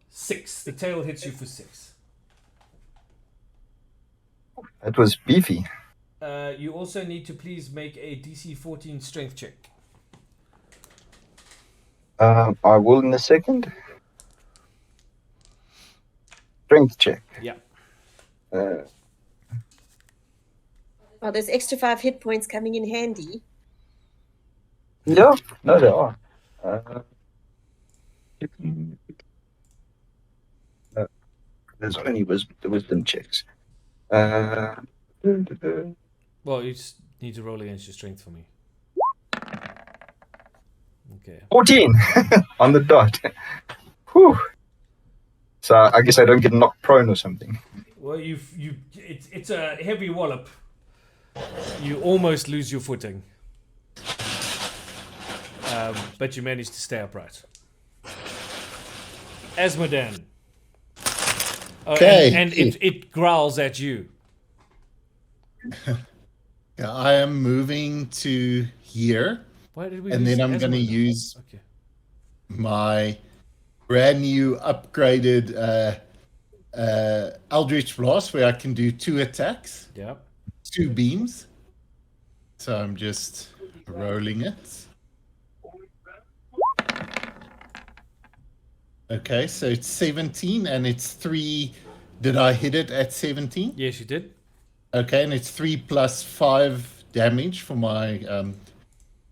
Six. The tail hits you for 6. That was beefy. You also need to please make a DC 14 strength check. I will in a second. Strength check. Yeah. Uh, Oh, there's extra 5 hit points coming in handy. yeah. No, there are. There's only wisdom checks. Well, you just need to roll against your strength for me. Okay. 14 on the dot. Whew. So I guess I don't get knocked prone or something. Well, it's a heavy wallop. You almost lose your footing, but you manage to stay upright. Asmodan. Oh, Okay. and it growls at you. Yeah, I am moving to here, Why did we? and lose then I'm going to Asmodan? use Okay. my brand new upgraded Eldritch Blast, where I can do 2 attacks, Yeah. 2 beams. So I'm just rolling it. Okay, so it's 17 and it's 3. Did I hit it at 17? Yes, you did. Okay, and it's 3 plus 5 damage for my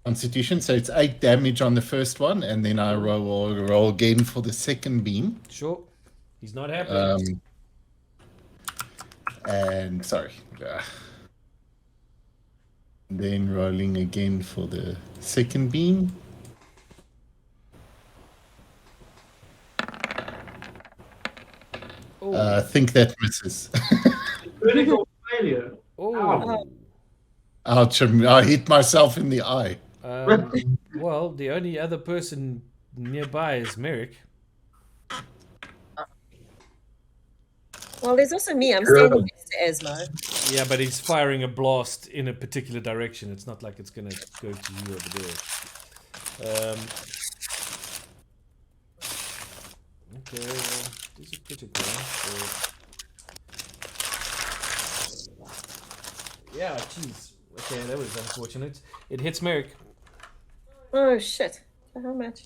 Constitution. So it's 8 damage on the first one, and then I roll again for the second beam. Sure. He's not happy. And sorry. Then rolling again for the second beam. I think that misses. Critical failure. Oh. Ouch, I hit myself in the eye. Well, the only other person nearby is Merrick. Well, there's also me. I'm Sure. standing next to Esmo. Yeah, but he's firing a blast in a particular direction. It's not like it's going to go to you over there. Okay, well, this is critical. So... Yeah, jeez. Okay, that was unfortunate. It hits Merrick. Oh, shit. How much?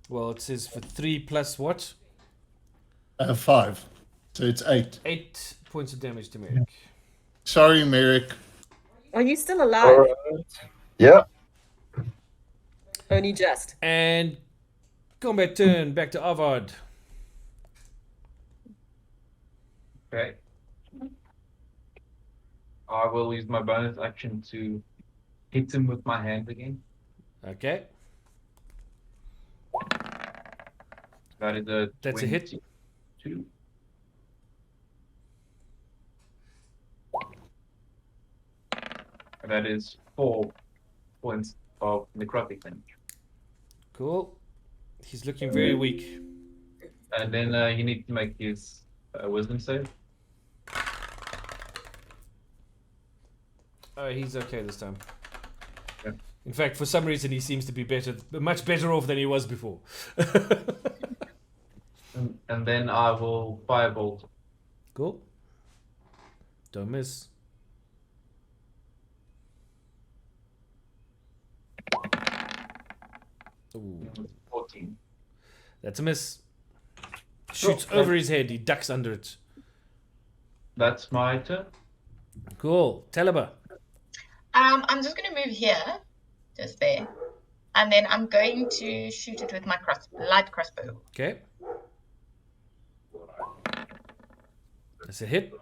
Well, it says for 3 plus what? 5. So it's 8. 8 points of damage to Merrick. Sorry, Merrick. Are you still alive? All right. Yeah. Only just. And combat turn, back to Avad. Okay. I will use my bonus action to hit him with my hand again. Okay. That is a That's a hit. 22. And that is 4 points of necrotic damage. Cool. He's looking very weak. And then he needs to make his wisdom save. Oh, he's okay this time. Yeah. In fact, for some reason, he seems to be much better off than he was before. And then I will firebolt. Cool. Don't miss. Ooh, 14. that's a miss. Shoots Sure. over his head. He ducks under it. That's my turn. Cool. Taliba. I'm just going to move here, just there. And then I'm going to shoot it with my light crossbow. Okay. That's a hit.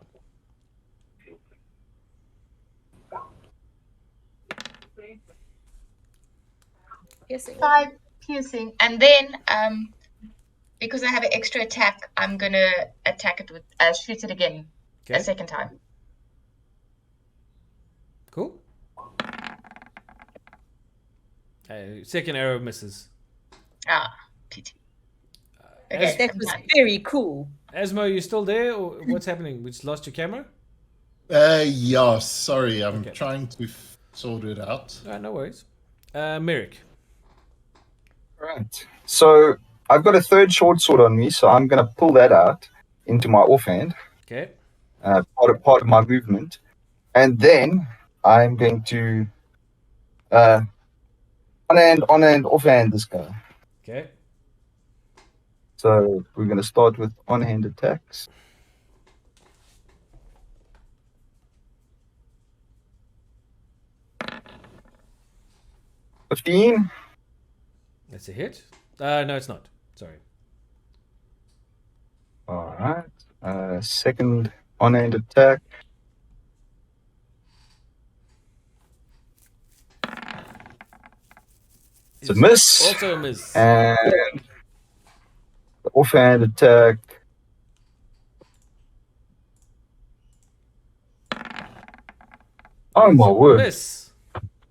Piercing. 5 piercing. And then, because I have an extra attack, I'm going to attack it with, shoot it again a Okay. second time. Cool. Second arrow misses. Ah, pity. Okay, That I'm was done. very cool. Asmo, you still there, or what's happening? We just lost your camera. Yeah, sorry, I'm Okay. trying to sort it out. No worries. Merrick. Right. So I've got a third short sword on me, so I'm going to pull that out into my offhand, Okay. part of my movement, and then I'm going to on and offhand this guy. Okay. So we're going to start with on-hand attacks. $15. That's a hit. No, it's not. Sorry. All right. Second on-hand attack. It's a miss. Also a miss. And the offhand attack. Oh my word. Miss.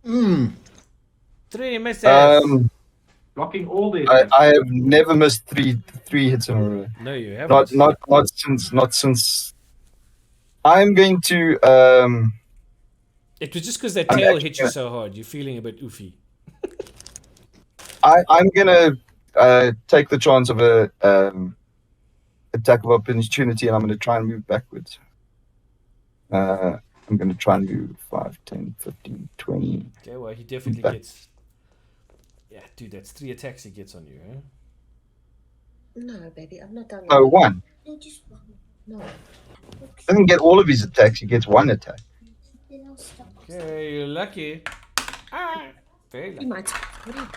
Mm. 3 misses. Blocking all the I have never missed three hits in a row. No, you haven't. Not since. I'm going to It was just because that I'm tail actually hit you so hard. You're feeling a bit oofy. I'm gonna take the chance of a attack of opportunity, and I'm gonna try and move backwards. I'm gonna try and move 5, 10, 15, 20. Okay, well, he definitely Back. gets... Yeah, dude, that's 3 attacks he gets on you, eh? No, baby, I'm not done. No, one. No, just one. No. Doesn't get all of his attacks. He gets one attack. Then I'll stop. Okay, you're lucky. Ah, very You lucky. might. What do you-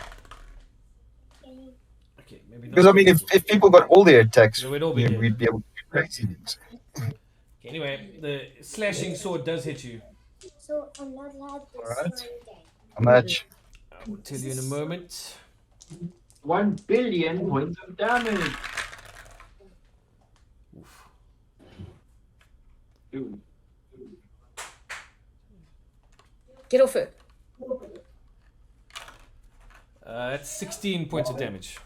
Okay, maybe not. Because I mean, if people got all their attacks, Then we'd all be you know, dead. we'd be able to do crazy things. Okay, anyway, the slashing sword does hit you. So I'm not allowed this Alright. one day. How much? I will tell you in a moment. 1 billion points of damage. Oof. Dude. Get off her. That's 16 points of damage.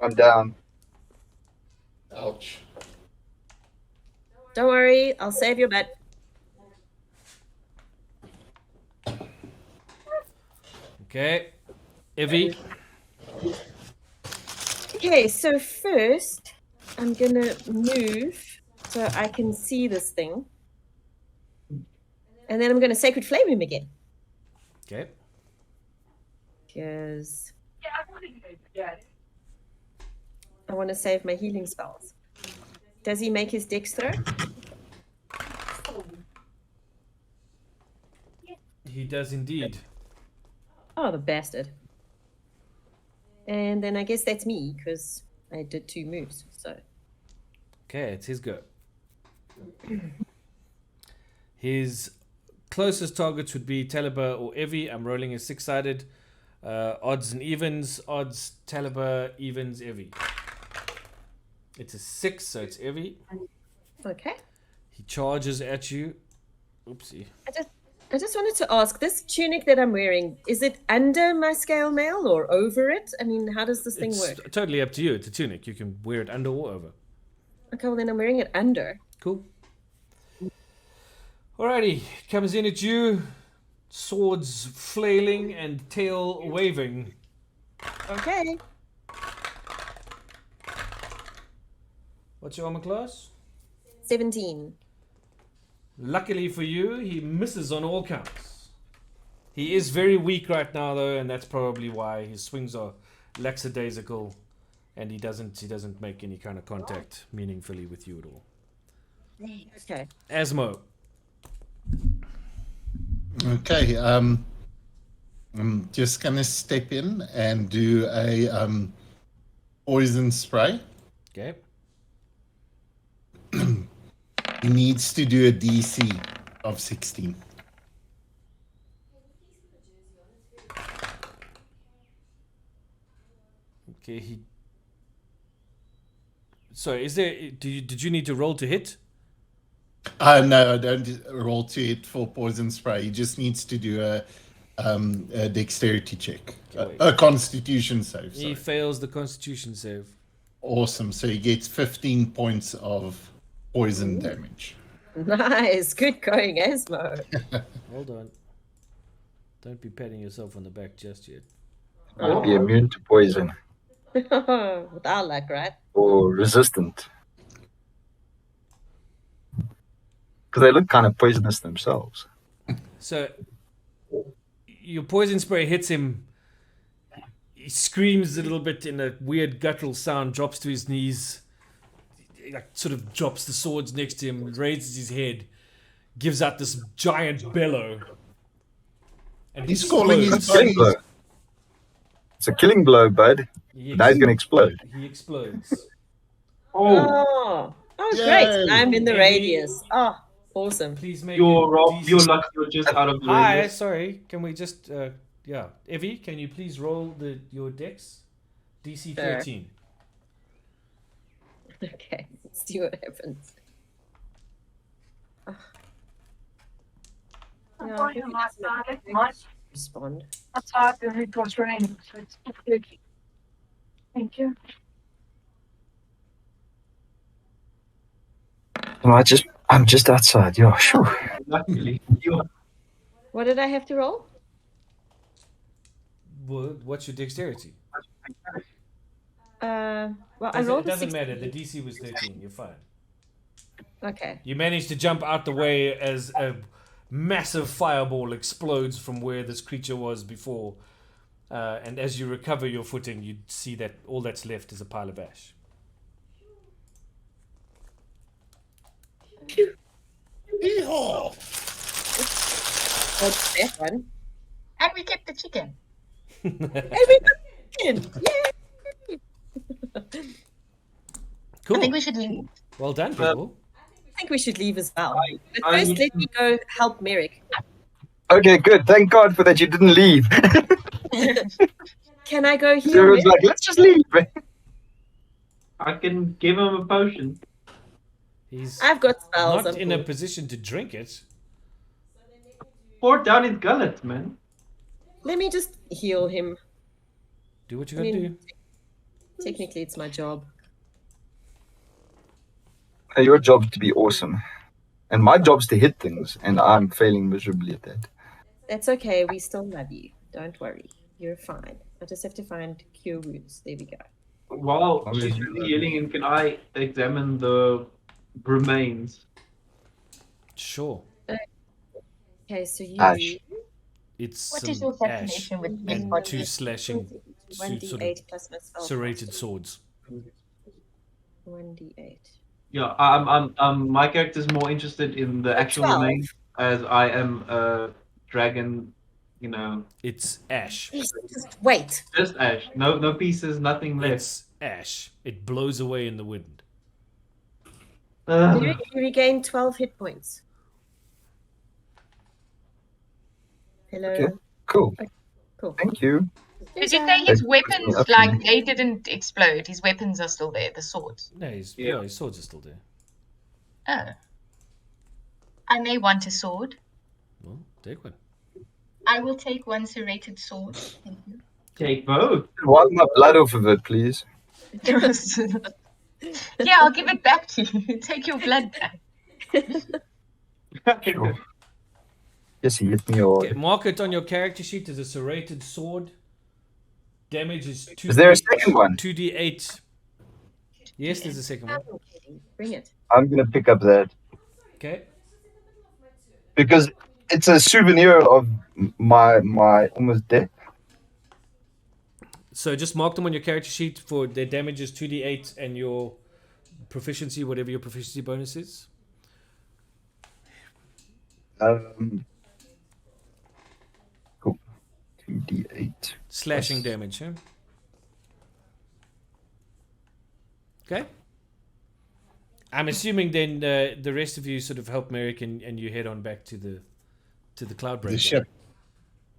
I'm down. Ouch. Don't worry, I'll save your butt. Okay, Evie. Okay, so first I'm gonna move so I can see this thing. And then I'm gonna Sacred Flame him again. Okay. Because I want to save my healing spells. Does he make his dex throw? He does indeed. Oh, the bastard. And then I guess that's me because I did 2 moves. So Okay, it's his go. His closest targets would be Taliba or Evie. I'm rolling a 6-sided. Odds and evens. Odds Taliba, evens Evie. It's a 6, so it's Evie. okay. He charges at you. Oopsie. I just wanted to ask, this tunic that I'm wearing, is it under my scale mail or over it? I mean, how does this thing It's work? totally up to you. It's a tunic. You can wear it under or over. Okay, well then I'm wearing it under. Cool. Alrighty, comes in at you. Swords flailing and tail waving. Okay. What's your armor class? 17. Luckily for you, he misses on all counts. He is very weak right now, though, and that's probably why his swings are lackadaisical, and he doesn't make any kind of contact meaningfully with you at all. Okay. Asmo. Okay. I'm just gonna step in and do a poison spray. Okay. He needs to do a DC of 16. Okay. Sorry, did you need to roll to hit? No, I don't roll to hit for poison spray. He just needs to do a dexterity check, Okay, a Constitution save. He Sorry. fails the Constitution save. Awesome. So he gets 15 points of poison damage. Nice. Good going, Esmo. Hold on. Don't be patting yourself on the back just yet. Might be immune to poison With our luck, right? or resistant. Because they look kind of poisonous themselves. So your poison spray hits him. He screams a little bit in a weird guttural sound, drops to his knees, like sort of drops the swords next to him, raises his head, gives out this giant bellow. And He's calling his It's a killing blow. It's a killing blow, bud. Now he's going to explode. He explodes. Oh, Yay. great. I'm in the Amy. radius. Oh, awesome. Please make You're a you're DC. lucky you're just out of the Hi, radius. sorry. Can we just Evie, can you please roll your dex? DC 13. Okay, let's see what happens. Yeah, I think it's not respond. It was raining, so it's good. Thank you. No, I'm just outside. Yeah, sure. Luckily, you What did I have to roll? Well, what's your dexterity? Well, I It rolled a doesn't 16. matter. The DC was 13. You're fine. Okay. You managed to jump out the way as a massive fireball explodes from where this creature was before. And as you recover your footing, you see that all that's left is a pile of ash. Yeehaw! What's that one? And we kept the chicken. Yay! Cool. I think we should leave. Well done, people. I think we should leave as well. But I first, need let me go help Merrick. Okay, good. Thank God for that you didn't leave. Can I go heal Everyone's Merrick? like, let's just leave. I can give him a potion. He's I've got spells. not I'm in a cool. position to drink it. Pour it down his gullet, man. Let me just heal him. Do what you I gotta mean- do. Technically, it's my job. Your job's to be awesome. And my job's to hit things. And I'm failing miserably at that. That's okay. We still love you. Don't worry. You're fine. I just have to find cure wounds. There we go. While I'm she's just- healing, and can I examine the remains? Sure. Okay, so you Ash. It's What some is your ash fascination with and dead bodies? 2 slashing, one sort d8 of plus my spell. serrated swords. 1d8. Yeah, my character's more interested in the actual 12. remains, as I am a dragon. You know, It's ash. Just wait. just ash. No pieces, nothing left. It's ash. It blows away in the wind. You regain 12 hit points. Hello. Okay. Cool. Cool. Thank you. Did you say his That's weapons, up to like, me. they didn't explode? His weapons are still there, the swords. No, his Yeah. his swords are still there. Oh. I may want a sword. Well, take one. I will take one serrated sword. Thank you. Take both. Wipe my blood off of it, please. Yeah, I'll give it back to you. Take your blood back. Sure. Yes, he hit me hard. Okay, mark it on your character sheet as a serrated sword. Damage is 2. Is there a second one? 2d8. Yes, there's a second one. Bring it. I'm going to pick up that. Okay. Because it's a souvenir of my almost death. So just mark them on your character sheet for their damage is 2d8 and your proficiency, whatever your proficiency bonus is. 2d8. Slashing damage, yeah? Okay. I'm assuming then the rest of you sort of help Merrick and you head on back to the cloud breaker. The ship.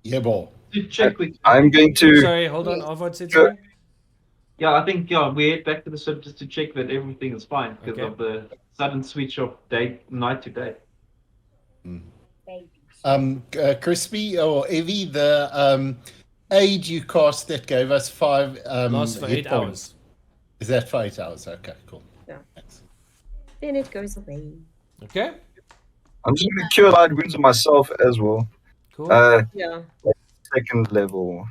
Yeah, ball. To check with. I'm going to. Sorry, hold on. Arvad said Go- something? Yeah, I think we head back to the ship just to check that everything is fine because Okay. of the sudden switch of night to day. Crispy or Evie, the aid you cast that gave us 5 Lasts for hit 8 points. hours. Is that for 8 hours? Okay, cool. Yeah. Thanks. Then it goes away. Okay, I'm just going to cure light wounds on myself as well. cool. Yeah. Second level.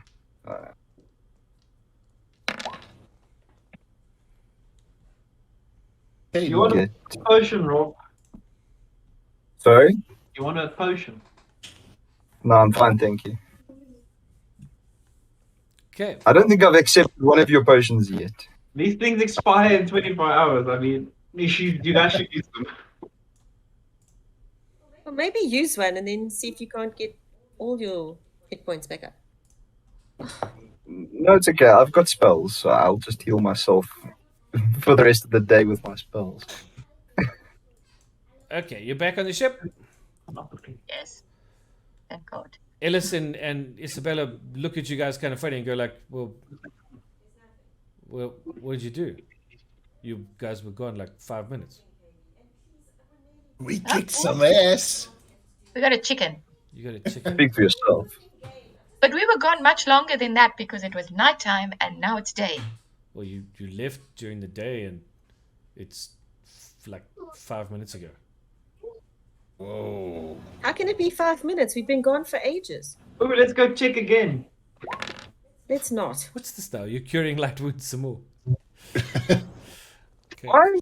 Okay, You want Okay. a potion, Rob? Sorry? You want a potion? No, I'm fine, thank you. Okay. I don't think I've accepted one of your potions yet. These things expire in 24 hours. I mean, you guys should use them. Well, maybe use one and then see if you can't get all your hit points back up. No, it's okay. I've got spells, so I'll just heal myself for the rest of the day with my spells. Okay, you're back on the ship. Yes. Thank God. Ellis and Isabella look at you guys kind of funny and go like, well, what did you do? You guys were gone like 5 minutes. We kicked some ass. We got a chicken. You got a chicken? Speak for yourself. But we were gone much longer than that because it was nighttime and now it's day. Well, you left during the day and it's like 5 minutes ago. Whoa. How can it be 5 minutes? We've been gone for ages. Oh, let's go check again. Let's not. What's this now? You're curing light wounds some more. Why?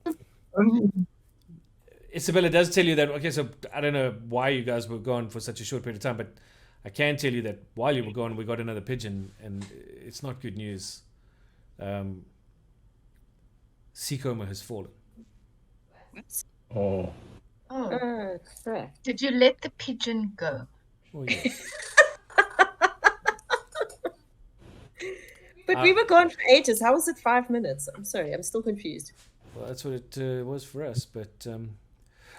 I mean, Isabella does tell you that, okay, so I don't know why you guys were gone for such a short period of time, but I can tell you that while you were gone, we got another pigeon, and it's not good news. Seacoma has fallen. Oh. Oh. Oh, crap. Did you let the pigeon go? Oh, yes. But we were gone for ages. How was it 5 minutes? I'm sorry, I'm still confused. Well, that's what it was for us, but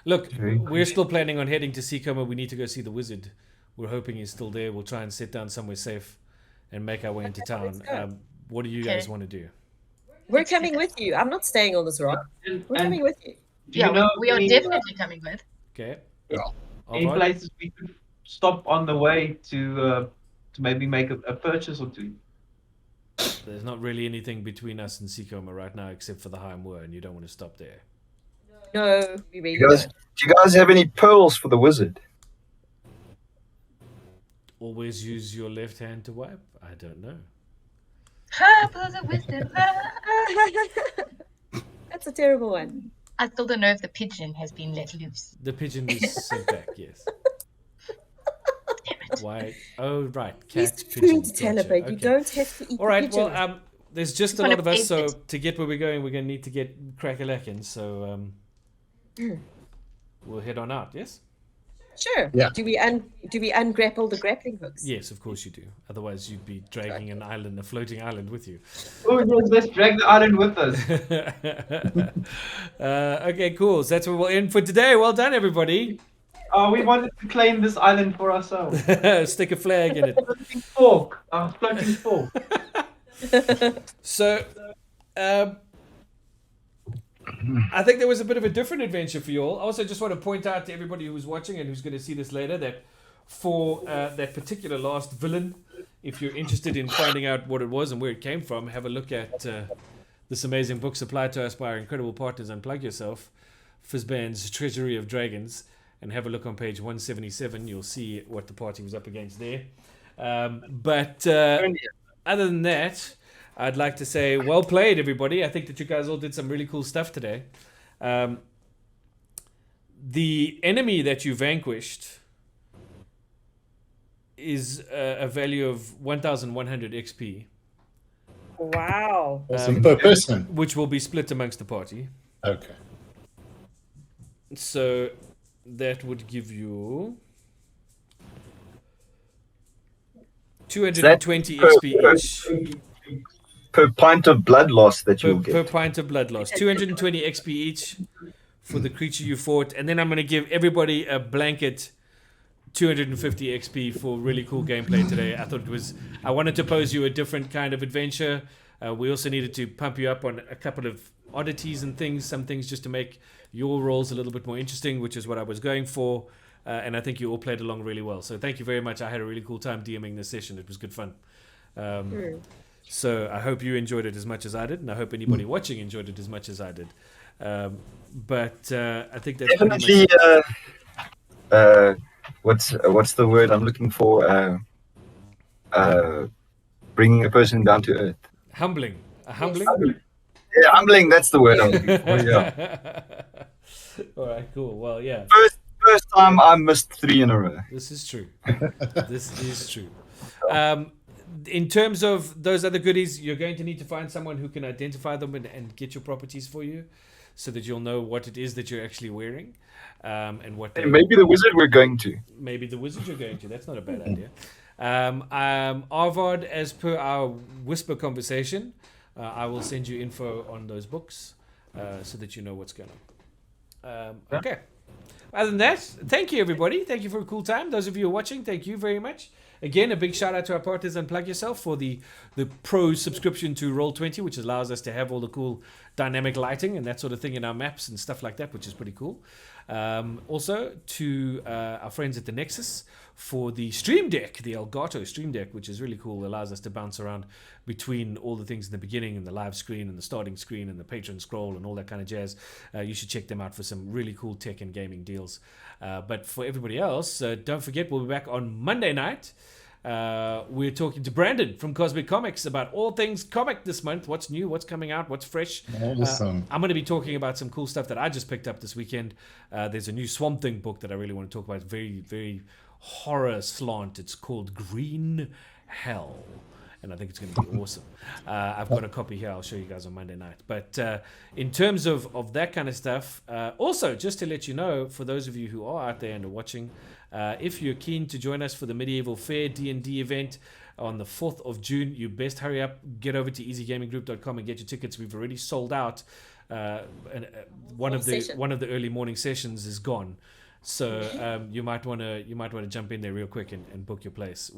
look, Very we're still planning on heading to Seacoma. We need to go see the wizard. We're hoping he's still there. We'll try and sit down somewhere safe and make our way into let's town. go. What do you Okay. guys want to do? We're coming with you. I'm not staying on this rock. And, We're and coming with you. do Yeah, you know we are any, definitely coming with. Okay. any Alright. places we could stop on the way to maybe make a purchase or two? There's not really anything between us and Seacoma right now except for the High Moor, and you don't want to stop there. No, we really you guys, don't. do you guys have any pearls for the wizard? Always use your left hand to wipe? I don't know. Pearls of wisdom. That's a terrible one. I still don't know if the pigeon has been let loose. The pigeon is sent back, yes. Why? Oh, right. He's Cat, pigeon. food teller, Gotcha. but you Okay. don't have to eat All right, the pigeon. well, there's just a One lot of of us, so eight. to get where we're going, we're going to need to get crack-a-lackin', so we'll head on out, yes? Sure. Yeah. Do we ungrapple the grappling hooks? Yes, of course you do. Otherwise, you'd be dragging an island, a floating island with you. Oh, yes, let's drag the island with us. Okay, cool. So that's where we'll end for today. Well done, everybody. We wanted to claim this island for ourselves. Stick a flag in it. Floating fork. Floating fork. So, I think there was a bit of a different adventure for you all. I also just want to point out to everybody who's watching and who's going to see this later that for that particular last villain, if you're interested in finding out what it was and where it came from, have a look at this amazing book supplied to us by our incredible partners. Unplug Yourself, Fizzband's Treasury of Dragons, and have a look on page 177. You'll see what the party was up against there. But other than that, I'd like to say well played, everybody. I think that you guys all did some really cool stuff today. The enemy that you vanquished is a value of 1,100 XP, Wow. Awesome. Per person. which will be split amongst the party. Okay. So that would give you 220 per- XP each. Per pint of blood loss that you'll Per get. pint of blood loss. 220 XP each for the creature you fought. And then I'm going to give everybody a blanket 250 XP for really cool gameplay today. I wanted to pose you a different kind of adventure. We also needed to pump you up on a couple of oddities and things, some things just to make your roles a little bit more interesting, which is what I was going for. And I think you all played along really well. So thank you very much. I had a really cool time DMing this session. It was good fun. So I hope you enjoyed it as much as I did, and I hope anybody watching enjoyed it as much as I did. But I think that's Definitely. What's the word I'm looking for? Bringing a person down to earth. humbling. Humbling. Yeah, humbling. That's the word I'm looking for. Yeah. All right, cool. Well, yeah. First time I missed 3 in a row. This is true. This is true. In terms of those other goodies, you're going to need to find someone who can identify them and get your properties for you, so that you'll know what it is that you're actually wearing, and what. Maybe the wizard we're going to. Maybe the wizard you're going to. That's not a bad idea. Arvard, as per our whisper conversation, I will send you info on those books, so that you know what's going on. Okay. Other than that, thank you, everybody. Thank you for a cool time. Those of you who are watching, thank you very much. Again, a big shout out to our partners, Unplug Yourself, for the pro subscription to Roll20, which allows us to have all the cool dynamic lighting and that sort of thing in our maps and stuff like that, which is pretty cool. Also to our friends at the Nexus for the Stream Deck, the Elgato Stream Deck, which is really cool. It allows us to bounce around between all the things in the beginning and the live screen and the starting screen and the patron scroll and all that kind of jazz. You should check them out for some really cool tech and gaming deals. But for everybody else, don't forget, we'll be back on Monday night. We're talking to Brandon from Cosmic Comics about all things comic this month. What's new, what's coming out, what's fresh. Awesome. I'm going to be talking about some cool stuff that I just picked up this weekend. There's a new Swamp Thing book that I really want to talk about. It's very, very horror slant. It's called Green Hell, and I think it's going to be awesome. I've got a copy here. I'll show you guys on Monday night. But in terms of that kind of stuff, also just to let you know, for those of you who are out there and are watching, if you're keen to join us for the Medieval Fair D&D event on the 4th of June, you best hurry up, get over to easygaminggroup.com and get your tickets. We've already sold out. One of the early morning sessions is gone. So you might want to jump in there real quick and book your place.